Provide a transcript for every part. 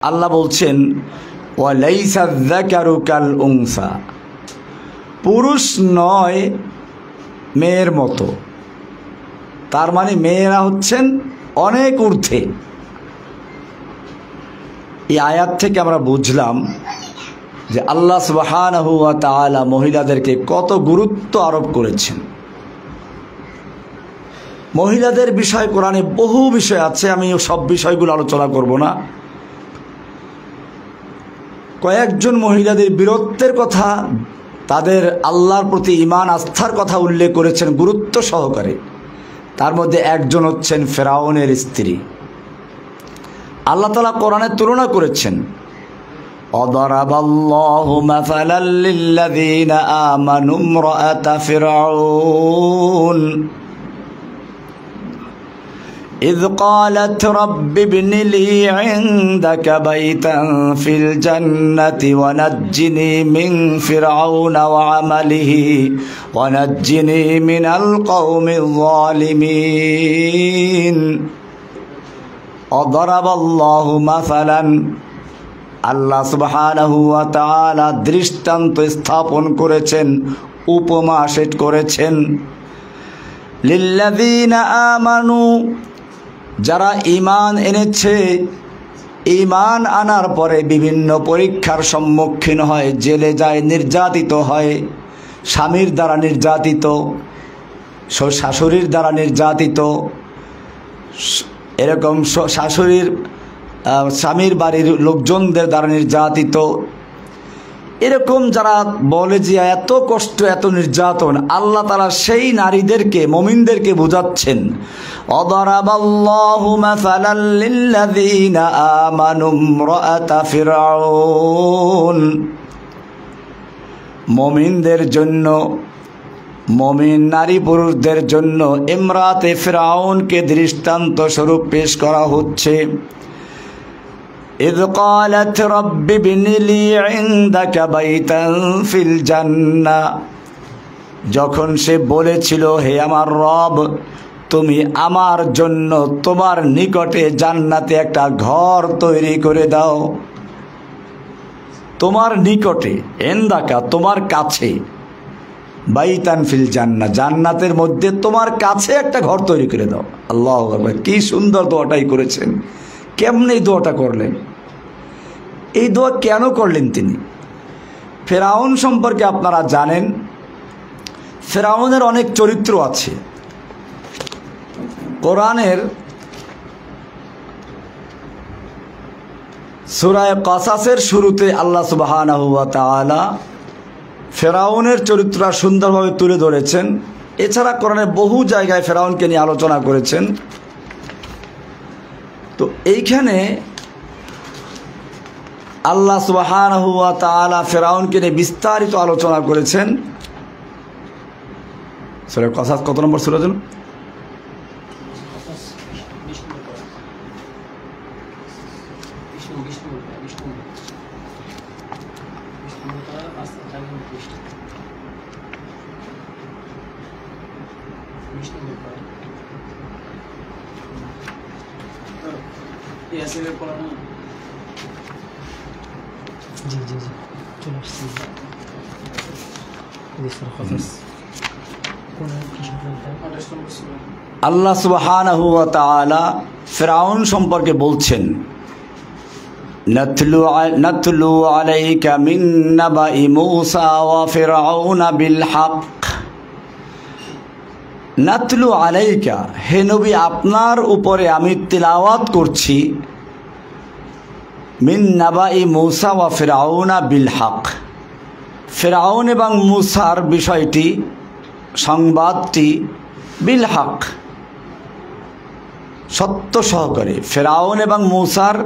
আল্লাহ বলছেন ওয়ালাইসা যাকারু কাল উনসা, পুরুষ নয় মেয়ের মতো। তার মানে মেয়েরা হচ্ছেন অনেক ঊর্ধ্বে। এই আয়াত থেকে আমরা বুঝলাম যে আল্লাহ সুবহানাহু ওয়া তাআলা মহিলাদেরকে কত গুরুত্ব আরোপ করেছেন। মহিলাদের বিষয় কোরআনে বহু বিষয় আছে, আমি সব বিষয়গুলো আলোচনা করব না। কয়েকজন মহিলাদের বীরত্বের কথা, তাদের আল্লাহর প্রতি ঈমান আস্থার কথা উল্লেখ করেছেন গুরুত্ব সহকারে। তার মধ্যে একজন হচ্ছেন ফেরাউনের স্ত্রী। আল্লাহ তাআলা কোরআনে তুলনা করেছেন, অদরাবাল্লাহু মাসালাল লিল্লাযীনা আমানু ইমরাআতা ফিরআউন إذ قالت رب ابن لي عندك بيتا في الجنة ونجني من فرعون وعمله ونجني من القوم الظالمين وضرب الله مثلا আল্লাহ সুবহানাহু ওয়া তাআলা দৃষ্টান্ত স্থাপন করেছেন, উপমা সেট করেছেন লিল্লাযীনা আমানু, যারা ঈমান এনেছে, ঈমান আনার পরে বিভিন্ন পরীক্ষার সম্মুখীন হয়, জেলে যায়, নির্যাতিত হয়, স্বামীর দ্বারা নির্যাতিত, শাশুড়ির দ্বারা নির্যাতিত, এরকম শাশুড়ির স্বামীর বাড়ির লোকজনদের দ্বারা নির্যাতিত, এরকম যারা বলে যে এত কষ্ট এত নির্যাতন, আল্লাহ তাআলা সেই নারীদেরকে, মুমিনদেরকে বোঝাচ্ছেন অদরাবাল্লাহু মাসালাল লিল্লাযীনা আমানু ইমরাআতা ফিরআউন, মুমিনদের জন্য, মুমিন নারী পুরুষদের জন্য ইমরাতে ফিরআউনকে দৃষ্টান্ত স্বরূপ পেশ করা হচ্ছে। إذ قالت رب ابن لي عندك بيتا في الجنة, যখন সে বলেছিল হে আমার রব, তুমি আমার জন্য তোমার নিকটে জান্নাতে একটা ঘর তৈরি করে দাও। তোমার নিকটে, ইনদাকা তোমার কাছে, বাইতান ফিল জান্নাহ জান্নাতের মধ্যে তোমার কাছে একটা ঘর তৈরি করে দাও। আল্লাহু আকবার, কি সুন্দর দোয়াটাই করেছেন। কেমনে এই দোয়াটা করলেন? এই দোয়া কেন করলেন তিনি? ফেরাউন সম্পর্কে আপনারা জানেন, ফেরাউনের অনেক চরিত্র আছে। কোরআনের সূরা কাসাসের শুরুতে আল্লাহ সুবহানাহু ওয়া তাআলা ফেরাউনের চরিত্র সুন্দরভাবে তুলে ধরেছেন। এছাড়া কোরআনের বহু জায়গায় ফেরাউনকে নিয়ে আলোচনা করেছেন। তো এইখানে আল্লাহ সুবহানাহু ওয়া তাআলা ফেরাউনকে নিয়ে বিস্তারিত আলোচনা করেছেন। সূরা কাসাস কত নম্বর সূরা যেন? আল্লাহ সুবহানাহু ওয়া তাআলা ফিরআউন সম্পর্কে বলছেন, নাতলু আলাইকা মিন নাবাই মূসা ওয়া ফিরআউন বিল হক। নাতলু আলাইকা, হে নবী আপনার উপরে আমি তিলাওয়াত করছি, মিন নাবাই মূসা ওয়া ফিরআউন বিল হক, ফিরআউন এবং মূসার বিষয়টি, সংবাদটি বিল হক, সত্য সহকারে। ফিরআউন এবং মূসার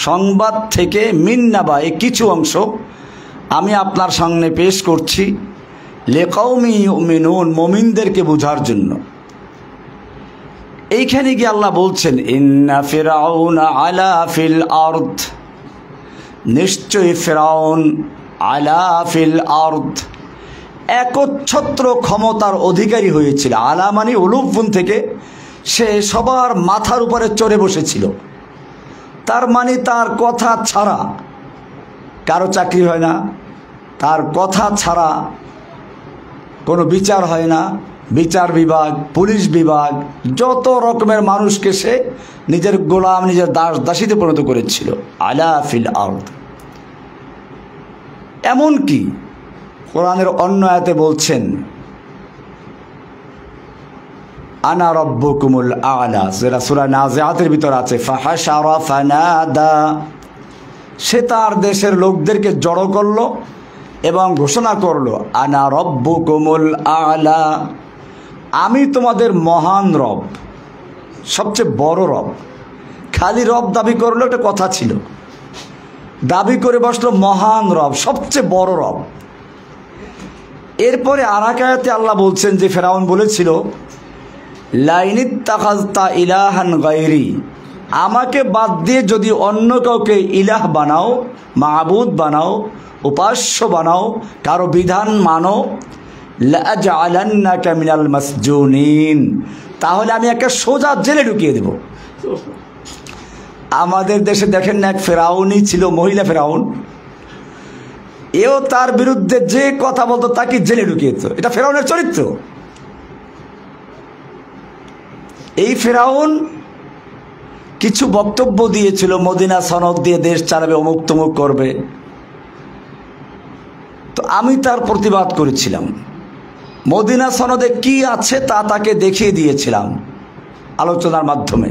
সংবাদ থেকে মিন নাবাই কিছু অংশ আমি আপনার সামনে পেশ করছি, লিকাউমি ইউমিনুন মুমিনদেরকে বোঝার জন্য। এইখানে গিয়ে আল্লাহ বলছেন ইন্না ফিরআউন আলা ফিল আরদ, নিশ্চয়ই ফিরআউন আলা ফিল আরদ একচ্ছত্র ক্ষমতার অধিকারী হয়েছিল। আলা মানে উলুফুন থেকে, সে সবার মাথার উপরে চড়ে বসেছিল। তার মানে তার কথা ছাড়া কারো চাকরি হয় না, তার কথা ছাড়া কোনো বিচার হয় না। বিচার বিভাগ, পুলিশ বিভাগ, যত রকমের মানুষকে সে নিজের গোলাম, নিজের দাস দাসীতে পরিণত করেছিল। আলা ফিল আরদ। এমনকি কোরআনের অন্য আয়াতে বলছেন আনা রব্বুকুমুল আ'লা, যেটা সূরা নাজিআতের ভিতর আছে, ফাহাশারা ফানাদা। সে তার দেশের লোকদেরকে জড়ো করলো এবং ঘোষণা করলো আনা রব্বুকুমুল আ'লা, আমি তোমাদের মহান রব, সবচেয়ে বড় রব। খালি রব দাবি করলো একটা কথা ছিল, দাবি করে বসলো মহান রব, সবচেয়ে বড় রব। এরপরে আর এক আয়াতে আল্লাহ বলছেন যে ফেরাউন বলেছিল লাইনিত্তাখাযতা ইলাহান গায়রি, আমাকে বাদ দিয়ে যদি অন্য কাউকে ইলাহ বানাও, মাবুদ বানাও, উপাস্য বানাও, কারো বিধান মানো, লাআজআলান্নাকা মিনাল মাসজুনিন, তাহলে আমি একটা সোজা জেলে ঢুকিয়ে দেব। আমাদের দেশে দেখেন না, এক ফেরাউনই ছিল, মহিলা ফেরাউন, এও তার বিরুদ্ধে যে কথা বলতো তাকে জেলে ঢুকিয়ে দিত। এটা ফেরাউনের চরিত্র। এই ফেরাউন কিছু বক্তব্য দিয়েছিল, মদিনা সনদ দিয়ে দেশ চালাবে, অমুক তমুক করবে। তো আমি তার প্রতিবাদ করেছিলাম, মদিনা সনদে কি আছে তা তাকে দেখিয়ে দিয়েছিলাম আলোচনার মাধ্যমে।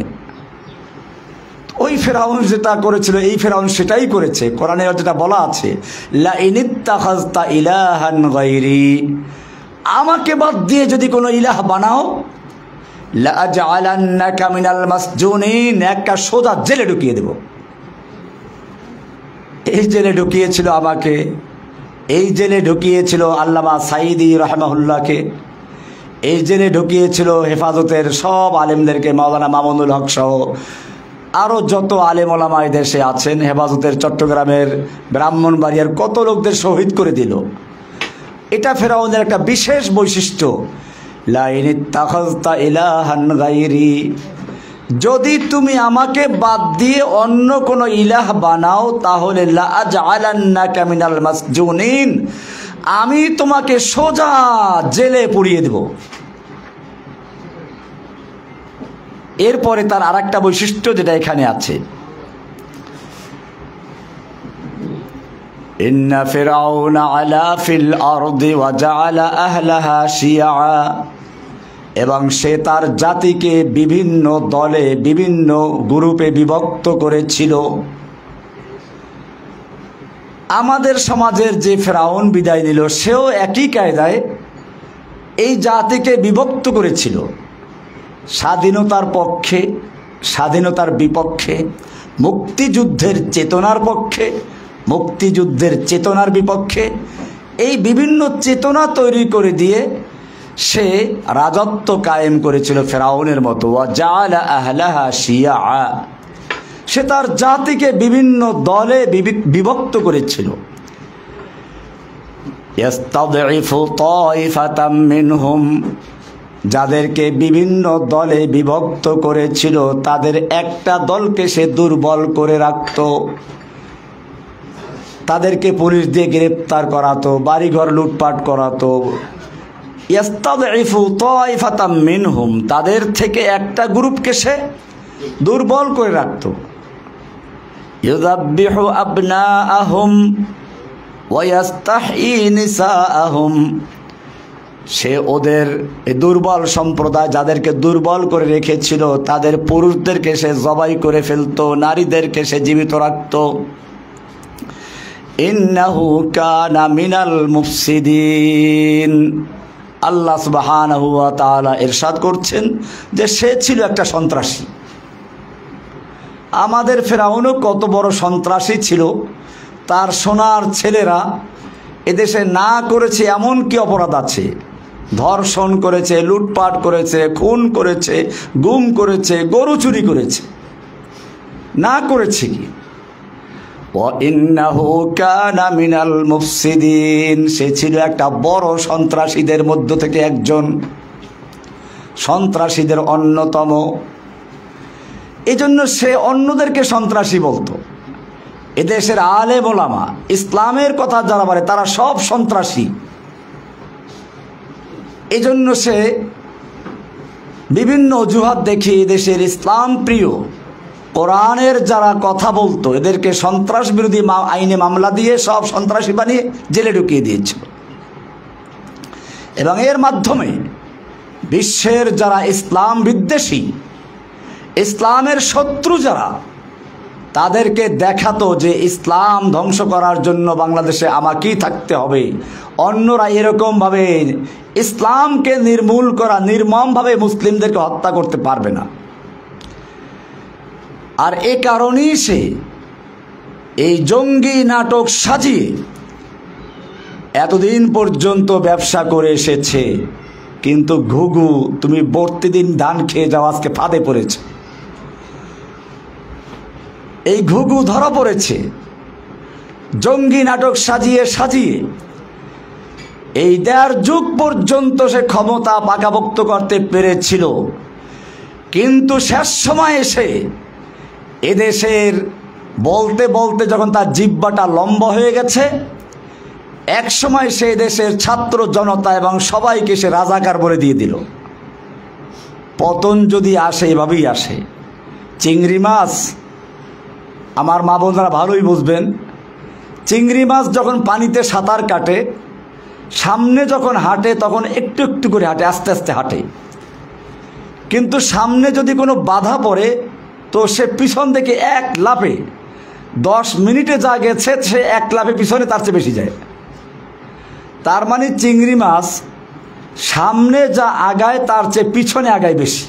ওই ফেরাউন যেটা করেছিল, এই ফেরাউন সেটাই করেছে। কোরআনে যেটা বলা আছে লাইনিত্তাখাযতা ইলাহান গায়রি, আমাকে বাদ দিয়ে যদি কোনো ইলাহ বানাও, লাআজআলান্নাকা মিনাল মাসজুনিন, একটা সোজা জেলে ঢুকিয়ে দেব। এই জেলে ঢুকিয়েছিল আমাকে, এই জেলে ঢুকিয়েছিল আল্লামা সাঈদী রাহমাহুল্লাহকে, এই জেলে ঢুকিয়েছিল হেফাজতের সব আলেমদেরকে, মাওলানা মামুনুল হক সহ আরও যত আলেম ওলামা এই দেশে আছেন। হেফাজতের চট্টগ্রামের, ব্রাহ্মণবাড়িয়ার কত লোকদের শহীদ করে দিল। এটা ফেরাউনের একটা বিশেষ বৈশিষ্ট্য। লাইনিত্তাখাযতা ইলাহান গায়রি, যদি তুমি আমাকে বাদ দিয়ে অন্য কোনো ইলাহ বানাও, তাহলে লাআজআলান্নাকা মিনাল মাসজুনিন, আমি তোমাকে সোজা জেলে পুড়িয়ে দেব। এরপরে তার আরেকটা বৈশিষ্ট্য যেটা এখানে আছে, ইন্না ফিরআউনা আলা ফিল আরদি ওয়া জাআলা আহলাহা শিয়া, এবং সে তার জাতিকে বিভিন্ন দলে, বিভিন্ন গ্রুপে বিভক্ত করেছিল। আমাদের সমাজের যে ফেরাউন বিদায় নিল, সেও একই কায়দায় এই জাতিকে বিভক্ত করেছিল, স্বাধীনতার পক্ষে, স্বাধীনতার বিপক্ষে, মুক্তিযুদ্ধের চেতনার পক্ষে, মুক্তিযুদ্ধের চেতনার বিপক্ষে, এই বিভিন্ন চেতনা তৈরি করে দিয়ে সে রাজত্ব কায়েম করেছিল ফেরাউনের মতো। ওয়া জাআলা আহলাহা শিয়া, সে তার জাতিকে বিভিন্ন দলে বিভক্ত করেছিল। ইস্তাদঈফু তাইফাতাম মিনহুম, যাদেরকে বিভিন্ন দলে বিভক্ত করেছিল তাদের একটা দলকে সে দুর্বল করে রাখত, তাদেরকে পুলিশ দিয়ে গ্রেপ্তার করাতো, বাড়িঘর লুটপাট করাতো। ইস্তাদঈফু তাইফাতাম মিনহুম, তাদের থেকে একটা গ্রুপকে সে দুর্বল করে রাখত। ইউযাব্বিহু আবনাআহুম ওয়া ইস্তাহয়ী নিসাআহুম, সে ওদের দুর্বল সম্প্রদায়, যাদেরকে দুর্বল করে রেখেছিল, তাদের পুরুষদেরকে সে জবাই করে ফেলতো, নারীদেরকে সে জীবিত রাখত। ইন্নাহু কানা মিনাল মুফসিদিন, আল্লাহ সুবহানাহু ওয়া তাআলা ইরশাদ করছেন যে সে ছিল একটা সন্ত্রাসী। আমাদের ফেরাউনও কত বড় সন্ত্রাসী ছিল, তার সোনার ছেলেরা এদেশে না করেছে এমন কি অপরাধ আছে? ধর্ষণ করেছে, লুটপাট করেছে, খুন করেছে, গুম করেছে, গরু চুরি করেছে, না করেছে কি? ইন্নাহু কানা মিনাল মুফসিদিন, সে ছিল একটা বড় সন্ত্রাসীদের মধ্য থেকে একজন, সন্ত্রাসীদের অন্যতম। এই জন্য সে অন্যদেরকে সন্ত্রাসী বলতো। এদেশের আলেম ওলামা ইসলামের কথা যারা বলে তারা সব সন্ত্রাসী। এই জন্য সে বিভিন্ন অজুহাত দেখিয়ে দেশের ইসলাম প্রিয় কোরআনের যারা কথা বলতো এদেরকে সন্ত্রাস বিরোধী আইনে মামলা দিয়ে সব সন্ত্রাসী বানিয়ে জেলে ঢুকিয়ে দিয়েছিল। এবং এর মাধ্যমে বিশ্বের যারা ইসলাম বিদ্বেষী, ইসলামের শত্রু যারা, তাদেরকে দেখাতো যে ইসলাম ধ্বংস করার জন্য বাংলাদেশে আমাকেই থাকতে হবে, অন্যরা এরকমভাবে ইসলামকে নির্মূল করা, নির্মমভাবে মুসলিমদেরকে হত্যা করতে পারবে না। আর এ কারণেই সে এই জঙ্গি নাটক সাজিয়ে এতদিন পর্যন্ত ব্যবসা করে এসেছে। কিন্তু ঘুঘু, তুমি প্রতিদিন ধান খেয়ে যাও, আজকে ফাঁদে পড়েছে। এই ঘুঘু ধরা পড়েছে জঙ্গি নাটক সাজিয়ে সাজিয়ে। এই ১.৫ যুগ পর্যন্ত সে ক্ষমতা পাকাপোক্ত করতে পেরেছিল, কিন্তু শেষ সময় এসে এদেশের বলতে বলতে যখন তার জিহ্বাটা লম্বা হয়ে গেছে, এক সময় সে দেশের ছাত্র জনতা এবং সবাইকে সে রাজাকার বলে দিয়ে দিল। পতন যদি আসে এভাবেই আসে। চিংড়ি মাছ, আমার মা বোনরা ভালোই বুঝবেন, চিংড়ি মাছ যখন পানিতে সাঁতার কাটে, সামনে যখন হাঁটে তখন একটু একটু করে হাঁটে, আস্তে আস্তে হাঁটে। কিন্তু সামনে যদি কোনো বাধা পড়ে তো সে পিছন থেকে এক লাফে 10 মিনিটে যা গেছে সে এক লাফে পিছনে তার চেয়ে বেশি যায়। তার মানে চিংড়ি মাছ সামনে যা আগায় তার চেয়ে পিছনে আগায় বেশি।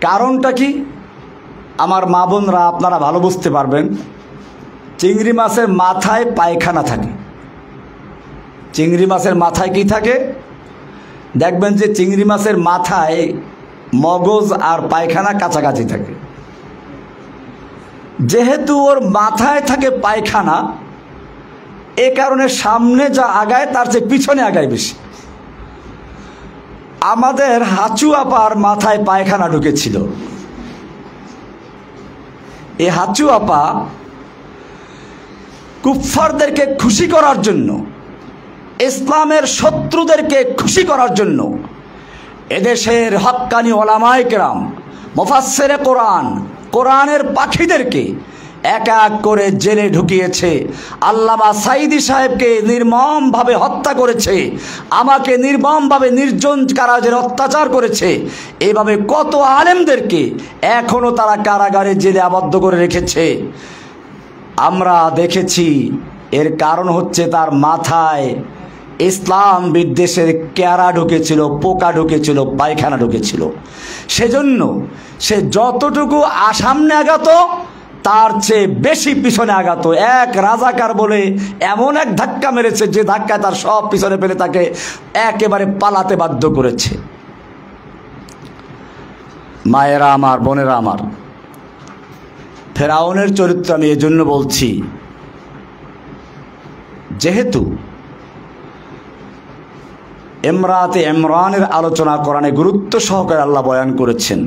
কারণটা কি? আমার মা বোনরা আপনারা ভালো বুঝতে পারবেন। চিংড়ি মাছের মাথায় পায়খানা থাকে। চিংড়ি মাছের মাথায় কি থাকে? দেখবেন যে চিংড়ি মাছের মাথায় মগজ আর পায়খানা কাছাকাছি থাকে। যেহেতু ওর মাথায় থাকে পায়খানা, এ কারণে সামনে যা আগায় তার চেয়ে পিছনে আগায় বেশি। আমাদের হাঁচু আপার মাথায় পায়খানা ঢুকেছিল। এই হাঁচু আপা কুফফারদেরকে খুশি করার জন্য, ইসলামের শত্রুদেরকে খুশি করার জন্য এদেশের হক্কানি ওলামায়ে কেরাম, মুফাসসিরে কোরআন, কোরআনের পাখিদেরকে এক এক করে জেলে ঢুকিয়েছে। আল্লামা সাঈদী সাহেবকে নির্মমভাবে হত্যা করেছে, আমাকে নির্মমভাবে নির্জন কারাগারে অত্যাচার করেছে। এইভাবে কত আলেমদেরকে এখনও তারা কারাগারে জেলে আবদ্ধ করে রেখেছে। আমরা দেখেছি এর কারণ হচ্ছে তার মাথায় ইসলাম বিদ্বেষের ক্যারা ঢুকেছিল, পোকা ঢুকেছিল, পায়খানা ঢুকেছিল। সেজন্য সে যতটুকু সামনে আগাত তার চেয়ে বেশি পিছনে আগাত। এক রাজাকার বলে এমন এক ধাক্কা মেরেছে যে ধাক্কায় তার সব পিছনে ফেলে তাকে একেবারে পালাতে বাধ্য করেছে। মায়েরা আমার, বোনেরা আমার, ফেরাউনের চরিত্র আমি এজন্য বলছি, যেহেতু ইমরাতে ইমরানের আলোচনা কোরআনে গুরুত্ব সহকারে আল্লাহ বয়ান করেছেন।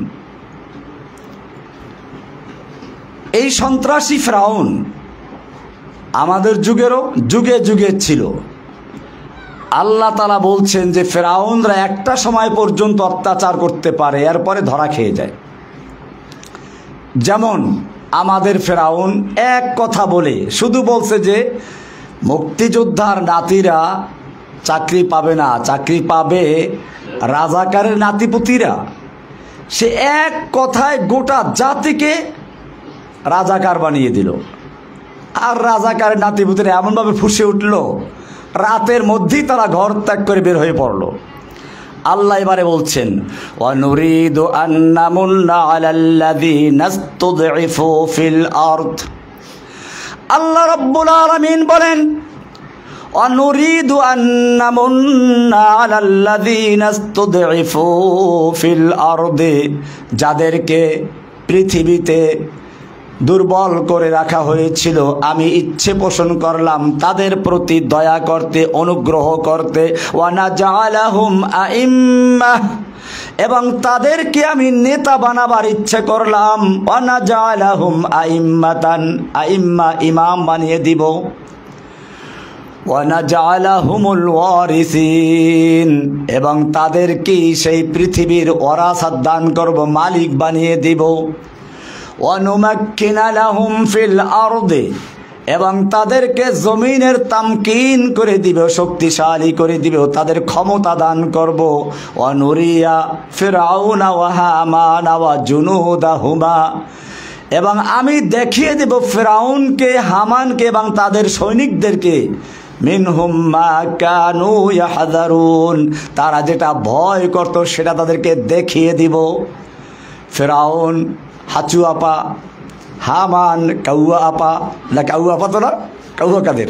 এই সন্ত্রাসী ফেরাউন আমাদের যুগেরও যুগে যুগে ছিল। আল্লাহ তাআলা বলছেন যে ফেরাউনরা একটা সময় পর্যন্ত অত্যাচার করতে পারে, এরপরে ধরা খেয়ে যায়। যেমন আমাদের ফেরাউন এক কথা বলে শুধু বলছে যে মুক্তিযোদ্ধার নাতিরা চাকরি পাবে না, চাকরি পাবে রাজাকারের নাতিপুতিরা। সে এক কথায় গোটা জাতিকে রাজাকার বানিয়ে দিল। আর রাজাকারের নাতিপুতিরা এমনভাবে ফুঁসে উঠল, রাতের মধ্যেই তারা ঘর ত্যাগ করে বের হয়ে পড়ল। আল্লাহ এবারে বলছেন, ওয়ানুরিদু আন নামুন্না আলাল্লাযীনা ইসতুদঈফু ফিল আরদ। আল্লাহ রাব্বুল আলামিন বলেন, ওয়ানুরিদু আন নামুন্না আলাল্লাযীনা ইসতুদঈফু ফিল আরদ, যাদেরকে পৃথিবীতে দুর্বল করে রাখা হয়েছিল, আমি ইচ্ছে পোষণ করলাম তাদের প্রতি দয়া করতে, অনুগ্রহ করতে। ওয়া নাজআলাহুম আইম্মাহ, এবং তাদেরকে আমি নেতা বানাবার ইচ্ছে করলাম। ওয়া নাজআলাহুম আইম্মাতান, আইম্মা ইমাম বানিয়ে দিব। ওয়া নাজআলাহুমুল ওয়ারিসিন, এবং তাদেরকে সেই পৃথিবীর ওয়ারাসাত দান করব, মালিক বানিয়ে দিব। ওয়া নুমাক্কিনা লাহুম ফিল আরদি, এবং তাদেরকে জমিনের তামকিন করে দিবে, শক্তিশালী করে দিবে, তাদের ক্ষমতা দান করব। ওয়া নুরিয়া ফিরআউনা ওয়া হামানা ওয়া জুনুদাহুমা, এবং আমি দেখিয়ে দেব ফিরআউনকে, হামানকে এবং তাদের সৈনিকদেরকে, মিনহুম মা কানু ইয়াহযারুন, তারা যেটা ভয় করত সেটা তাদেরকে দেখিয়ে দিব। ফিরআউন হাঁচু আপা, হামান কাউয়া আপা, না কাউয়া আপা তো না, কাউয়া কাদের,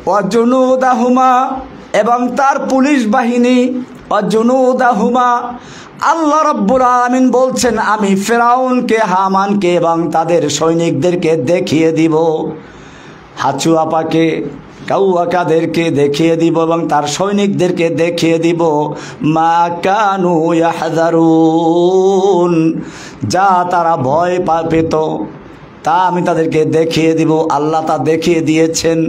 ওয়াজুনুদাহুমা, এবং তার পুলিশ বাহিনী, ওয়াজুনুদাহুমা। আল্লাহ রাব্বুল আলামিন বলছেন আমি ফিরআউনকে, হামানকে এবং তাদের সৈনিকদেরকে দেখিয়ে দিব, হাঁচু আপাকে, কাউয়া কাদেরকে দেখিয়ে দিব এবং তার সৈনিকদেরকে দেখিয়ে দিব। মা কানু ইয়াহযারুন, যা তারা ভয় পেত তা আমি তাদেরকে দেখিয়ে দিব। আল্লাহ তা দেখিয়ে দিয়েছেন।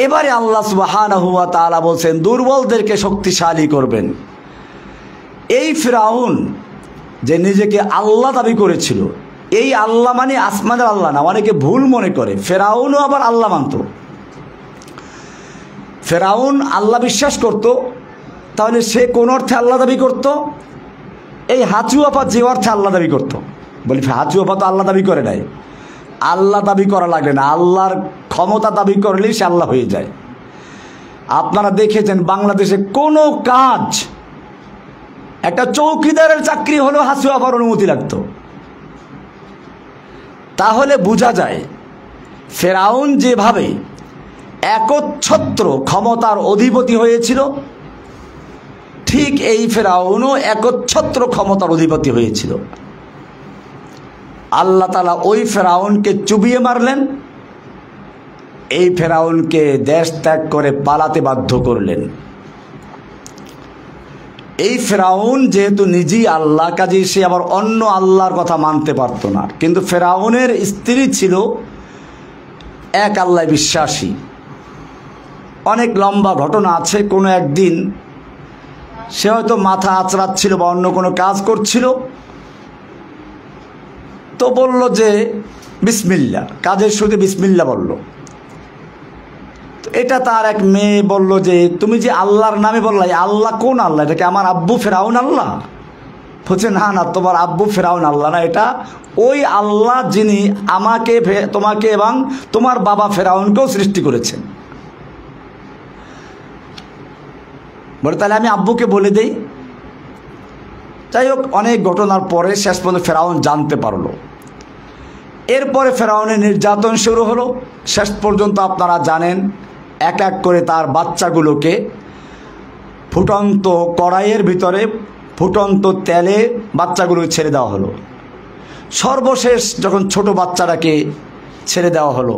এবারে আল্লাহ সুবহানাহু ওয়া তাআলা বলছেন দুর্বলদেরকে শক্তিশালী করবেন। এই ফিরআউন যে নিজেকে আল্লাহ দাবি করেছিল, এই আল্লাহ মানে আসমানের আল্লাহ না, অনেকে ভুল মনে করে। ফিরআউনও আবার আল্লাহ মানত। ফিরআউন আল্লাহ বিশ্বাস করত, তাহলে সে কোন অর্থে আল্লাহ দাবি করত? এই হাঁচু আপা যে অর্থে আল্লাহ দাবি করত। বলি হাঁচু আপা তো আল্লাহ দাবি করে নাই, আল্লাহ দাবি করা লাগে না, আল্লাহর ক্ষমতা দাবি করলেই সে আল্লাহ হয়ে যায়। আপনারা দেখেছেন বাংলাদেশে কোনো কাজ, একটা চৌকিদারের চাকরি হলেও হাঁচু আপার অনুমতি লাগতো। তাহলে বোঝা যায় ফিরআউন যেভাবে একচ্ছত্র ক্ষমতার অধিপতি হয়েছিল, ঠিক এই ফিরআউনও একচ্ছত্র ক্ষমতার অধিপতি হয়েছিল। আল্লাহ তাআলা ওই ফিরআউনকে চুবিয়ে মারলেন, এই ফিরআউনকে দেশ ত্যাগ করে পালাতে বাধ্য করলেন। এই ফিরআউন যেহেতু নিজেই আল্লাহ, কাজেই সে আবার অন্য আল্লাহর কথা মানতে পারত না। কিন্তু ফিরআউনের স্ত্রী ছিল এক আল্লাহ বিশ্বাসী। অনেক লম্বা ঘটনা আছে। কোনো একদিন সে হয়তো মাথা আঁচড়াচ্ছিল বা অন্য কোনো কাজ করছিল, তো বলল যে বিসমিল্লাহ, কাজের শুরুতে বিসমিল্লাহ বলল। এটা তার এক মেয়ে বলল যে তুমি যে আল্লাহর নামে বললা, আল্লাহ কোন আল্লাহ? এটা কি আমার আব্বু ফিরআউন আল্লাহ? বলছে না না, তোমার আব্বু ফিরআউন আল্লাহ না, এটা ওই আল্লাহ যিনি আমাকে, তোমাকে এবং তোমার বাবা ফিরআউনকেও সৃষ্টি করেছেন। বলে তাহলে আমি আব্বুকে বলে দেই। যাই হোক, অনেক ঘটনার পরে শেষ পর্যন্ত ফিরআউন জানতে পারলো। এরপরে ফিরআউনের নির্যাতন শুরু হলো। শেষ পর্যন্ত আপনারা জানেন এক এক করে তার বাচ্চাগুলোকে ফুটন্ত কড়াইয়ের ভিতরে ফুটন্ত তেলে বাচ্চাগুলোকে ছেড়ে দেওয়া হলো। সর্বশেষ যখন ছোট বাচ্চাটাকে ছেড়ে দেওয়া হলো,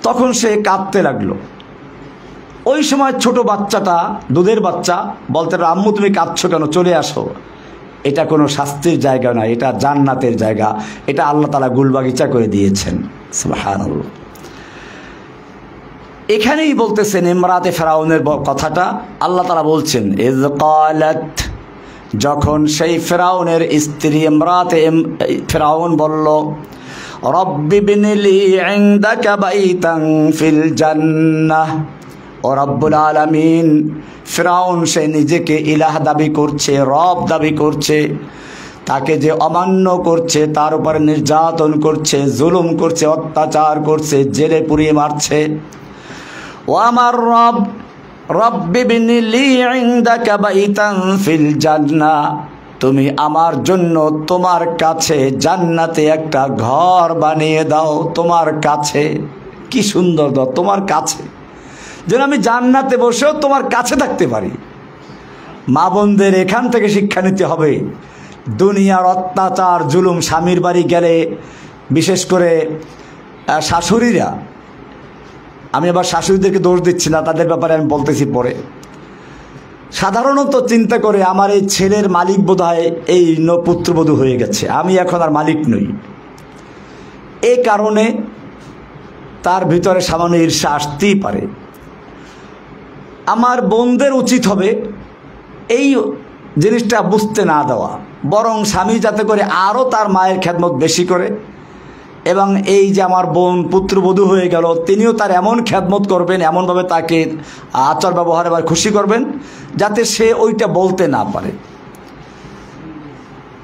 তখন সে কাঁদতে লাগলো। ওই সময় ছোট বাচ্চাটা, দুধের বাচ্চা, বলতে আম্মু তুমি কাঁদছো কেন, চলে আসো। এটা কোনো শাস্তির জায়গা না, এটা জান্নাতের জায়গা। এটা আল্লাহ তাআলা গুলবাগিচা করে দিয়েছেন। সুবহানাল্লাহ। এখানেই বলতেছেন ইমরাতে ফিরআউনের কথাটা আল্লাহ তাআলা বলছেন ইয ক্বালাত, যখন সেই ফিরআউনের স্ত্রী ইমরাতে ফিরআউন বলল রব্বি বিনিলি ইনদাকা বাইতান ফিল জান্নাহ। ও রব্বুল আলামিন, ফিরআউন সে নিজেকে ইলাহ দাবি করছে, রব দাবি করছে, তাকে যে অমান্য করছে, তার উপর নির্যাতন করছে, জুলুম করছে, অত্যাচার করছে, জেলে পুড়িয়ে মারছে। ও আমার রব, রব্বি বিনিলি ইনদাকা বাইতান ফিল জান্নাহ, তুমি আমার জন্য তোমার কাছে জান্নাতে একটা ঘর বানিয়ে দাও। তোমার কাছে, কি সুন্দর দাও, তোমার কাছে, যেন আমি জান্নাতে বসেও তোমার কাছে থাকতে পারি। মা বোনদের এখান থেকে শিক্ষা নিতে হবে, দুনিয়ার অত্যাচার জুলুম, স্বামীর বাড়ি গেলে বিশেষ করে শাশুড়িরা, আমি আবার শাশুড়িদেরকে দোষ দিচ্ছি না, তাদের ব্যাপারে আমি বলতেছি পরে, সাধারণত চিন্তা করে আমার এই ছেলের মালিক বোধহয় এই পুত্রবধূ হয়ে গেছে, আমি এখন আর মালিক নই। এই কারণে তার ভিতরে সামান্য ঈর্ষা আসতেই পারে। আমার বোনদের উচিত হবে এই জিনিসটা বুঝতে না দেওয়া, বরং স্বামী যাতে করে আরও তার মায়ের খেদমত বেশি করে, এবং এই যে আমার বোন পুত্রবধূ হয়ে গেল, তিনিও তার এমন খেদমত করবেন, এমনভাবে তাকে আচার ব্যবহারে বা খুশি করবেন যাতে সে ওইটা বলতে না পারে।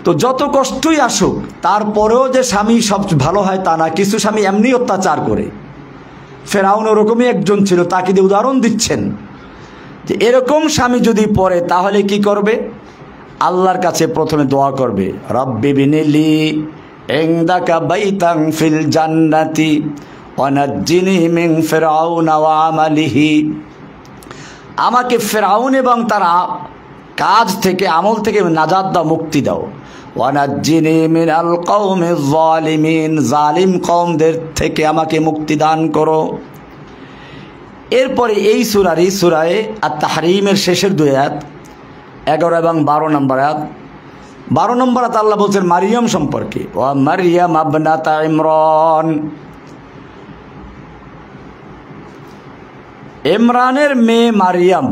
তো যত কষ্টই আসুক, তারপরেও যে স্বামী সব ভালো হয় তা না, কিছু স্বামী এমনি অত্যাচার করে। ফেরাউন ওরকমই একজন ছিল, তাকে দিয়ে উদাহরণ দিচ্ছেন যে এরকম স্বামী যদি পড়ে তাহলে কি করবে? আল্লাহর কাছে প্রথমে দোয়া করবে, রব্বি বিনিলি ইনদাকা বাইতান ফিল জান্নাতি ওয়া নাজ্জিনি মিন ফিরআউনা ওয়া আমালিহি। আমাকে ফেরাউন এবং তার কাজ থেকে, আমল থেকে নাজাত দাও, মুক্তি দাও। ওয়া নাজ্জিনি মিনাল কওমিজ যালিমিন, জালিম কওমদের থেকে আমাকে মুক্তি দান করো। এরপরে এই সূরায়ে আত-তাহরীমের শেষের দুই আয়াত 11 এবং 12 নম্বর আয়াত। 12 নম্বর আয়াত আল্লাহ বলছেন মারিয়াম সম্পর্কে, ওয়া মারিয়াম ইবনাতা ইমরান, ইমরানের মেয়ে মারিয়াম,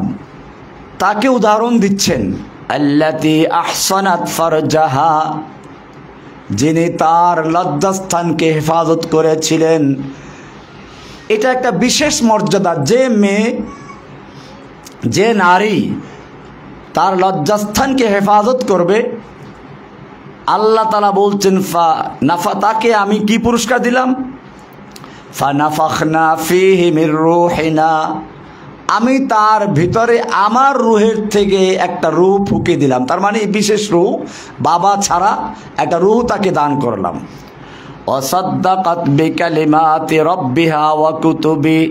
তাকে উদাহরণ দিচ্ছেন, আল্লাতী আহসানাত ফারজাহা, যিনি তার লজ্জাস্থানকে হেফাজত করেছিলেন। এটা একটা বিশেষ মর্যাদা, যে মেয়ে, যে নারী তার লজ্জাস্থানকে হেফাজত করবে, আল্লাহ তাআলা বলছেন তাকে আমি কি পুরস্কার দিলাম? ফানাফাখনা ফীহি মির রূহিনা, আমি তার ভিতরে আমার রূহের থেকে একটা রূহ ফুঁকে দিলাম। তার মানে বিশেষ রূহ, বাবা ছাড়া একটা রূহ তাকে দান করলাম। ওয়াসাদ্দাকাত বিকালিমাতি রাব্বিহা ওয়া কুতুবি,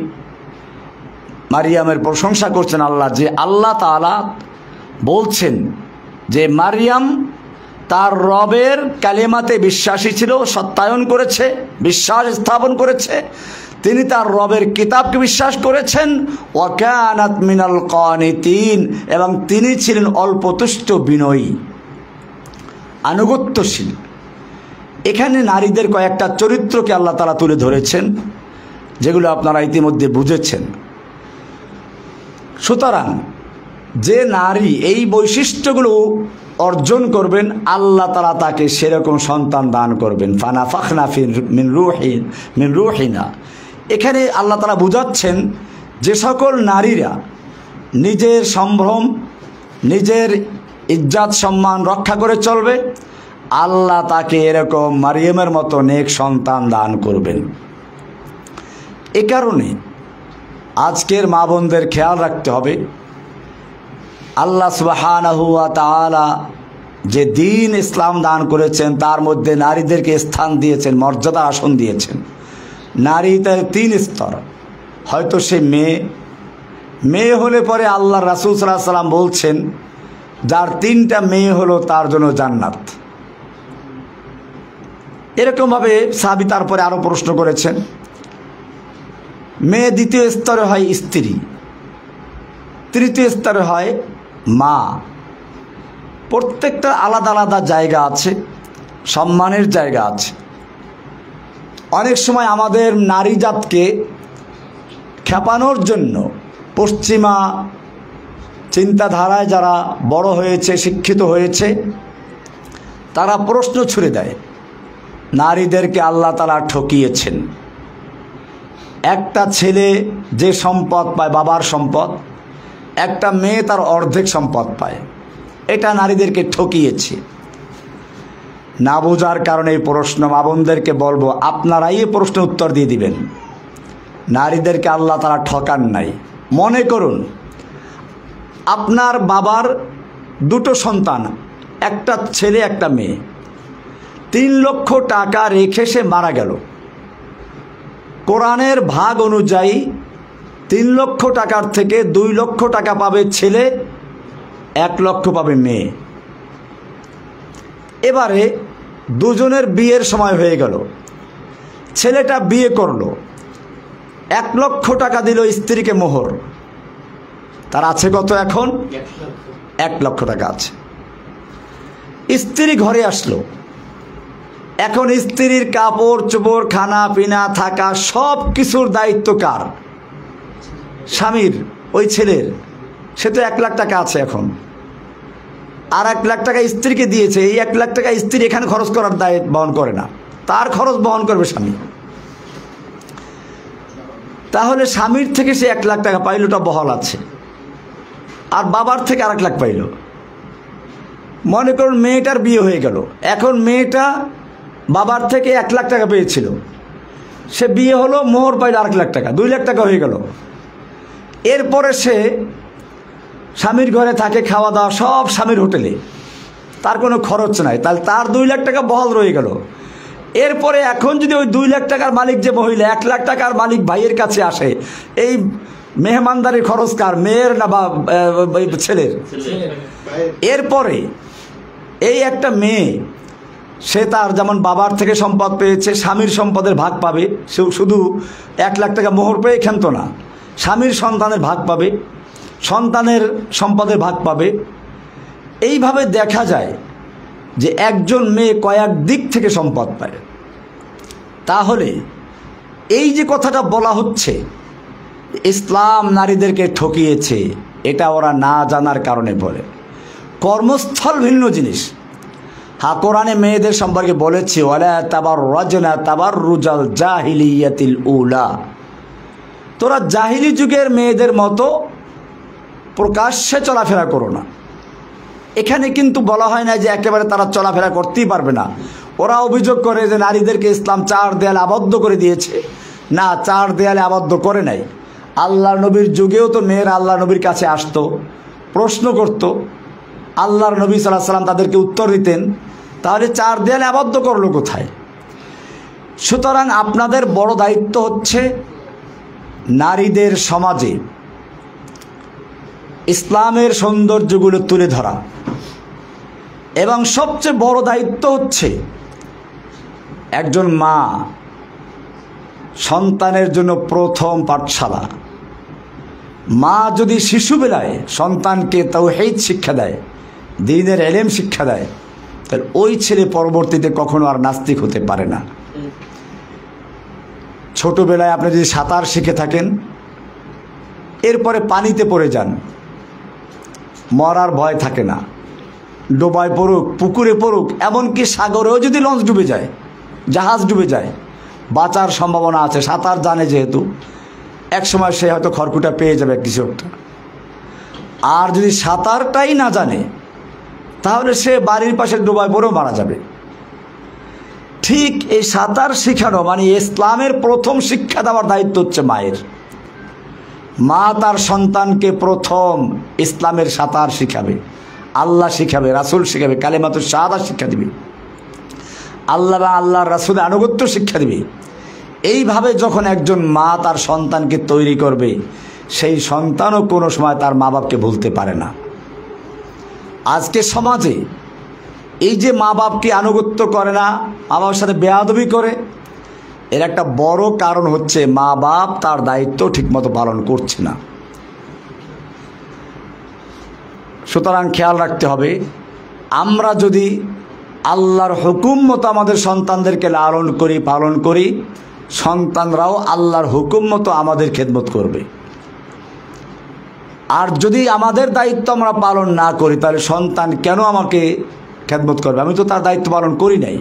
মারিয়ামের প্রশংসা করছেন আল্লাহ, যে আল্লাহ তাআলা বলছেন যে মারিয়াম তার রবের কালেমাতে বিশ্বাসী ছিল, সত্যায়ন করেছে, বিশ্বাস স্থাপন করেছে। তিনি তার রবের কিতাবকে বিশ্বাস করেছেন। ওয়া কানাত মিনাল কানিতিন, এবং তিনি ছিলেন অল্পতুষ্ট, বিনয়ী, আনুগত্যশীল। এখানে নারীদের কয়েকটা চরিত্রকে আল্লাহ তাআলা তুলে ধরেছেন, যেগুলো আপনারা ইতিমধ্যে বুঝেছেন। সুতরাং যে নারী এই বৈশিষ্ট্যগুলো অর্জন করবেন, আল্লাহ তাআলা তাকে সেরকম সন্তান দান করবেন। ফানাফাখনা মিন রূহিনা, এখানে আল্লাহ তাআলা বুঝাচ্ছেন যে সকল নারীরা নিজের সম্ভ্রম, নিজের ইজ্জত সম্মান রক্ষা করে চলবে, আল্লাহ তাকে এরকম মারিয়ামের মতো নেক সন্তান দান করবেন। এ কারণে আজকের মা বোনদের খেয়াল রাখতে হবে, আল্লাহ সুবহানাহু ওয়া তাআলা যে দ্বীন ইসলাম দান করেছেন, তার মধ্যে নারীদেরকে স্থান দিয়েছেন, মর্যাদা আসন দিয়েছেন। নারী তার 3 স্তর। হয়তো সে মেয়ে হলে পরে আল্লাহ রাসূল সাল্লাল্লাহু আলাইহি ওয়াসাল্লাম বলছেন, যার 3টা মেয়ে হলো তার জন্য জান্নাত। এরকমভাবে সাহাবী তারপরে আরও প্রশ্ন করেছেন। মেয়ে 2য় স্তরে হয় স্ত্রী, 3য় স্তরে হয় মা। প্রত্যেকটা আলাদা আলাদা জায়গা আছে, সম্মানের জায়গা আছে। অনেক সময় আমাদের নারী জাতকে খেপানোর জন্য পশ্চিমা চিন্তাধারায় যারা বড় হয়েছে, শিক্ষিত হয়েছে, তারা প্রশ্ন ছুড়ে দেয়, নারীদেরকে আল্লাহ তাআলা ঠকিয়েছেন। একটা ছেলে যে সম্পদ পায়, বাবার সম্পদ, একটা মেয়ে তার অর্ধেক সম্পদ পায়, এটা নারীদেরকে ঠকিয়েছে। না বোঝার কারণে এই প্রশ্ন, মা বোনদেরকে বলবো, আপনারাই এই প্রশ্ন উত্তর দিয়ে দিবেন। নারীদেরকে আল্লাহ তাআলা ঠকান নাই। মনে করুন আপনার বাবার 2টো সন্তান, একটা ছেলে একটা মেয়ে, 3 লক্ষ টাকা রেখে সে মারা গেল। কোরআনের ভাগ অনুযায়ী 3 লক্ষ টাকার থেকে 2 লক্ষ টাকা পাবে ছেলে, 1 লক্ষ পাবে মেয়ে। এবারে দুজনের বিয়ের সময় হয়ে গেল, ছেলেটা বিয়ে করলো, 1 লক্ষ টাকা দিল স্ত্রীকে মোহর। তার আছে কত এখন? 1 লক্ষ টাকা আছে। স্ত্রী ঘরে আসলো, এখন স্ত্রীর কাপড় চোপড়, খানা পিনা, থাকা সব কিছুর দায়িত্ব কার? স্বামীর, ওই ছেলের। সে তো 1 লাখ টাকা আছে এখন, আর 1 লাখ টাকা স্ত্রীকে দিয়েছে। এই 1 লাখ টাকা স্ত্রী এখানে খরচ করার দায়িত্ব বহন করে না, তার খরচ বহন করবে স্বামী। তাহলে স্বামীর থেকে সে 1 লাখ টাকা পাইল, ওটা বহাল আছে, আর বাবার থেকে আর 1 লাখ পাইল। মনে করুন মেয়েটার বিয়ে হয়ে গেল, এখন মেয়েটা বাবার থেকে 1 লাখ টাকা পেয়েছিল, সে বিয়ে হলো, মোহর পাইল 1 লাখ টাকা, 2 লাখ টাকা হয়ে গেল। এরপরে সে স্বামীর ঘরে থাকে, খাওয়া দাওয়া সব স্বামীর হোটেলে, তার কোনো খরচ নাই, তাহলে তার 2 লাখ টাকা বহাল রয়ে গেল। এরপরে এখন যদি ওই 2 লাখ টাকার মালিক যে মহিলা 1 লাখ টাকার মালিক ভাইয়ের কাছে আসে, এই মেহমানদারির খরচ কার? মেয়ের না বা ছেলের? এরপরে এই একটা মেয়ে, সে তার যেমন বাবার থেকে সম্পদ পেয়েছে, স্বামীর সম্পদের ভাগ পাবে। সে শুধু 1 লাখ টাকা মোহর পেয়ে ক্ষান্ত না, স্বামীর সন্তানের ভাগ পাবে, সন্তানের সম্পদের ভাগ পাবে। এইভাবে দেখা যায় যে একজন মেয়ে কয়েক দিক থেকে সম্পদ পায়। তাহলে এই যে কথাটা বলা হচ্ছে ইসলাম নারীদেরকে ঠকিয়েছে, এটা ওরা না জানার কারণে বলে। কর্মস্থল ভিন্ন জিনিস। হ্যাঁ, কোরআনে মেয়েদের সম্পর্কে বলেছে, ওয়ালা তাবাররাজনা তাবাররুজাল জাহিলিয়াতিল উলা, তোরা জাহিলি যুগের মেয়েদের মতো প্রকাশ্যে চলাফেরা করো না। এখানে কিন্তু বলা হয় না যে একেবারে তারা চলাফেরা করতেই পারবে না। ওরা অভিযোগ করে যে নারীদেরকে ইসলাম 4 দেয়ালে আবদ্ধ করে দিয়েছে। না, 4 দেয়ালে আবদ্ধ করে নাই। আল্লাহর নবীর যুগেও তো মেয়েরা আল্লাহ নবীর কাছে আসতো, প্রশ্ন করত, আল্লাহর নবী সাল্লাল্লাহু আলাইহি ওয়াসাল্লাম তাদেরকে উত্তর দিতেন। তাহলে 4 দেয়ালে আবদ্ধ করলো কোথায়? সুতরাং আপনাদের বড় দায়িত্ব হচ্ছে নারীদের সমাজে ইসলামের সৌন্দর্যগুলো তুলে ধরা, এবং সবচেয়ে বড় দায়িত্ব হচ্ছে একজন মা সন্তানের জন্য প্রথম পাঠশালা। মা যদি শিশুবেলায় সন্তানকে তাওহীদ শিক্ষা দেয়, দ্বীনের ইলম শিক্ষা দেয়, তাহলে ওই ছেলে পরবর্তীতে কখনো আর নাস্তিক হতে পারে না। ছোটবেলায় আপনি যদি সাঁতার শিখে থাকেন, এরপরে পানিতে পড়ে যান, মরার ভয় থাকে না। ডোবায় পড়ুক, পুকুরে পড়ুক, এমনকি সাগরেও যদি লঞ্চ ডুবে যায়, জাহাজ ডুবে যায়, বাঁচার সম্ভাবনা আছে। সাঁতার জানে যেহেতু, একসময় সে হয়তো খড়কুটা পেয়ে যাবে কিছু একটা। আর যদি সাঁতারটাই না জানে, তাহলে সে বাড়ির পাশে ডোবায় পড়েও মারা যাবে। ঠিক এই সাঁতার শেখানো মানে ইসলামের প্রথম শিক্ষা দেওয়ার দায়িত্ব হচ্ছে মায়ের। মা তার সন্তানকে প্রথম ইসলামের সাঁতার শিখাবে, আল্লাহ শিখাবে, রাসূল শিখাবে, কালেমাতুশ শাহাদাত শিক্ষা দিবে, আল্লাহ বা আল্লাহর রাসূলের আনুগত্য শিক্ষা দিবে। এইভাবে যখন একজন মা তার সন্তানকে তৈরি করবে, সেই সন্তানও কোনো সময় তার মা বাপকে ভুলতে পারে না। আজকে সমাজে এই যে মা বাপকে আনুগত্য করে না, মা বাবার সাথে বেয়াদবি করে, এর একটা বড় কারণ হচ্ছে মা বাপ তার দায়িত্ব ঠিকমতো পালন করছে না। সুতরাং খেয়াল রাখতে হবে, আমরা যদি আল্লাহর হুকুম মতো আমাদের সন্তানদেরকে লালন করি, পালন করি, সন্তানরাও আল্লাহর হুকুম মতো আমাদের খেদমত করবে। আর যদি আমাদের দায়িত্ব আমরা পালন না করি, তাহলে সন্তান কেন আমাকে খেদমত করবে? আমি তো তার দায়িত্ব পালন করি নাই।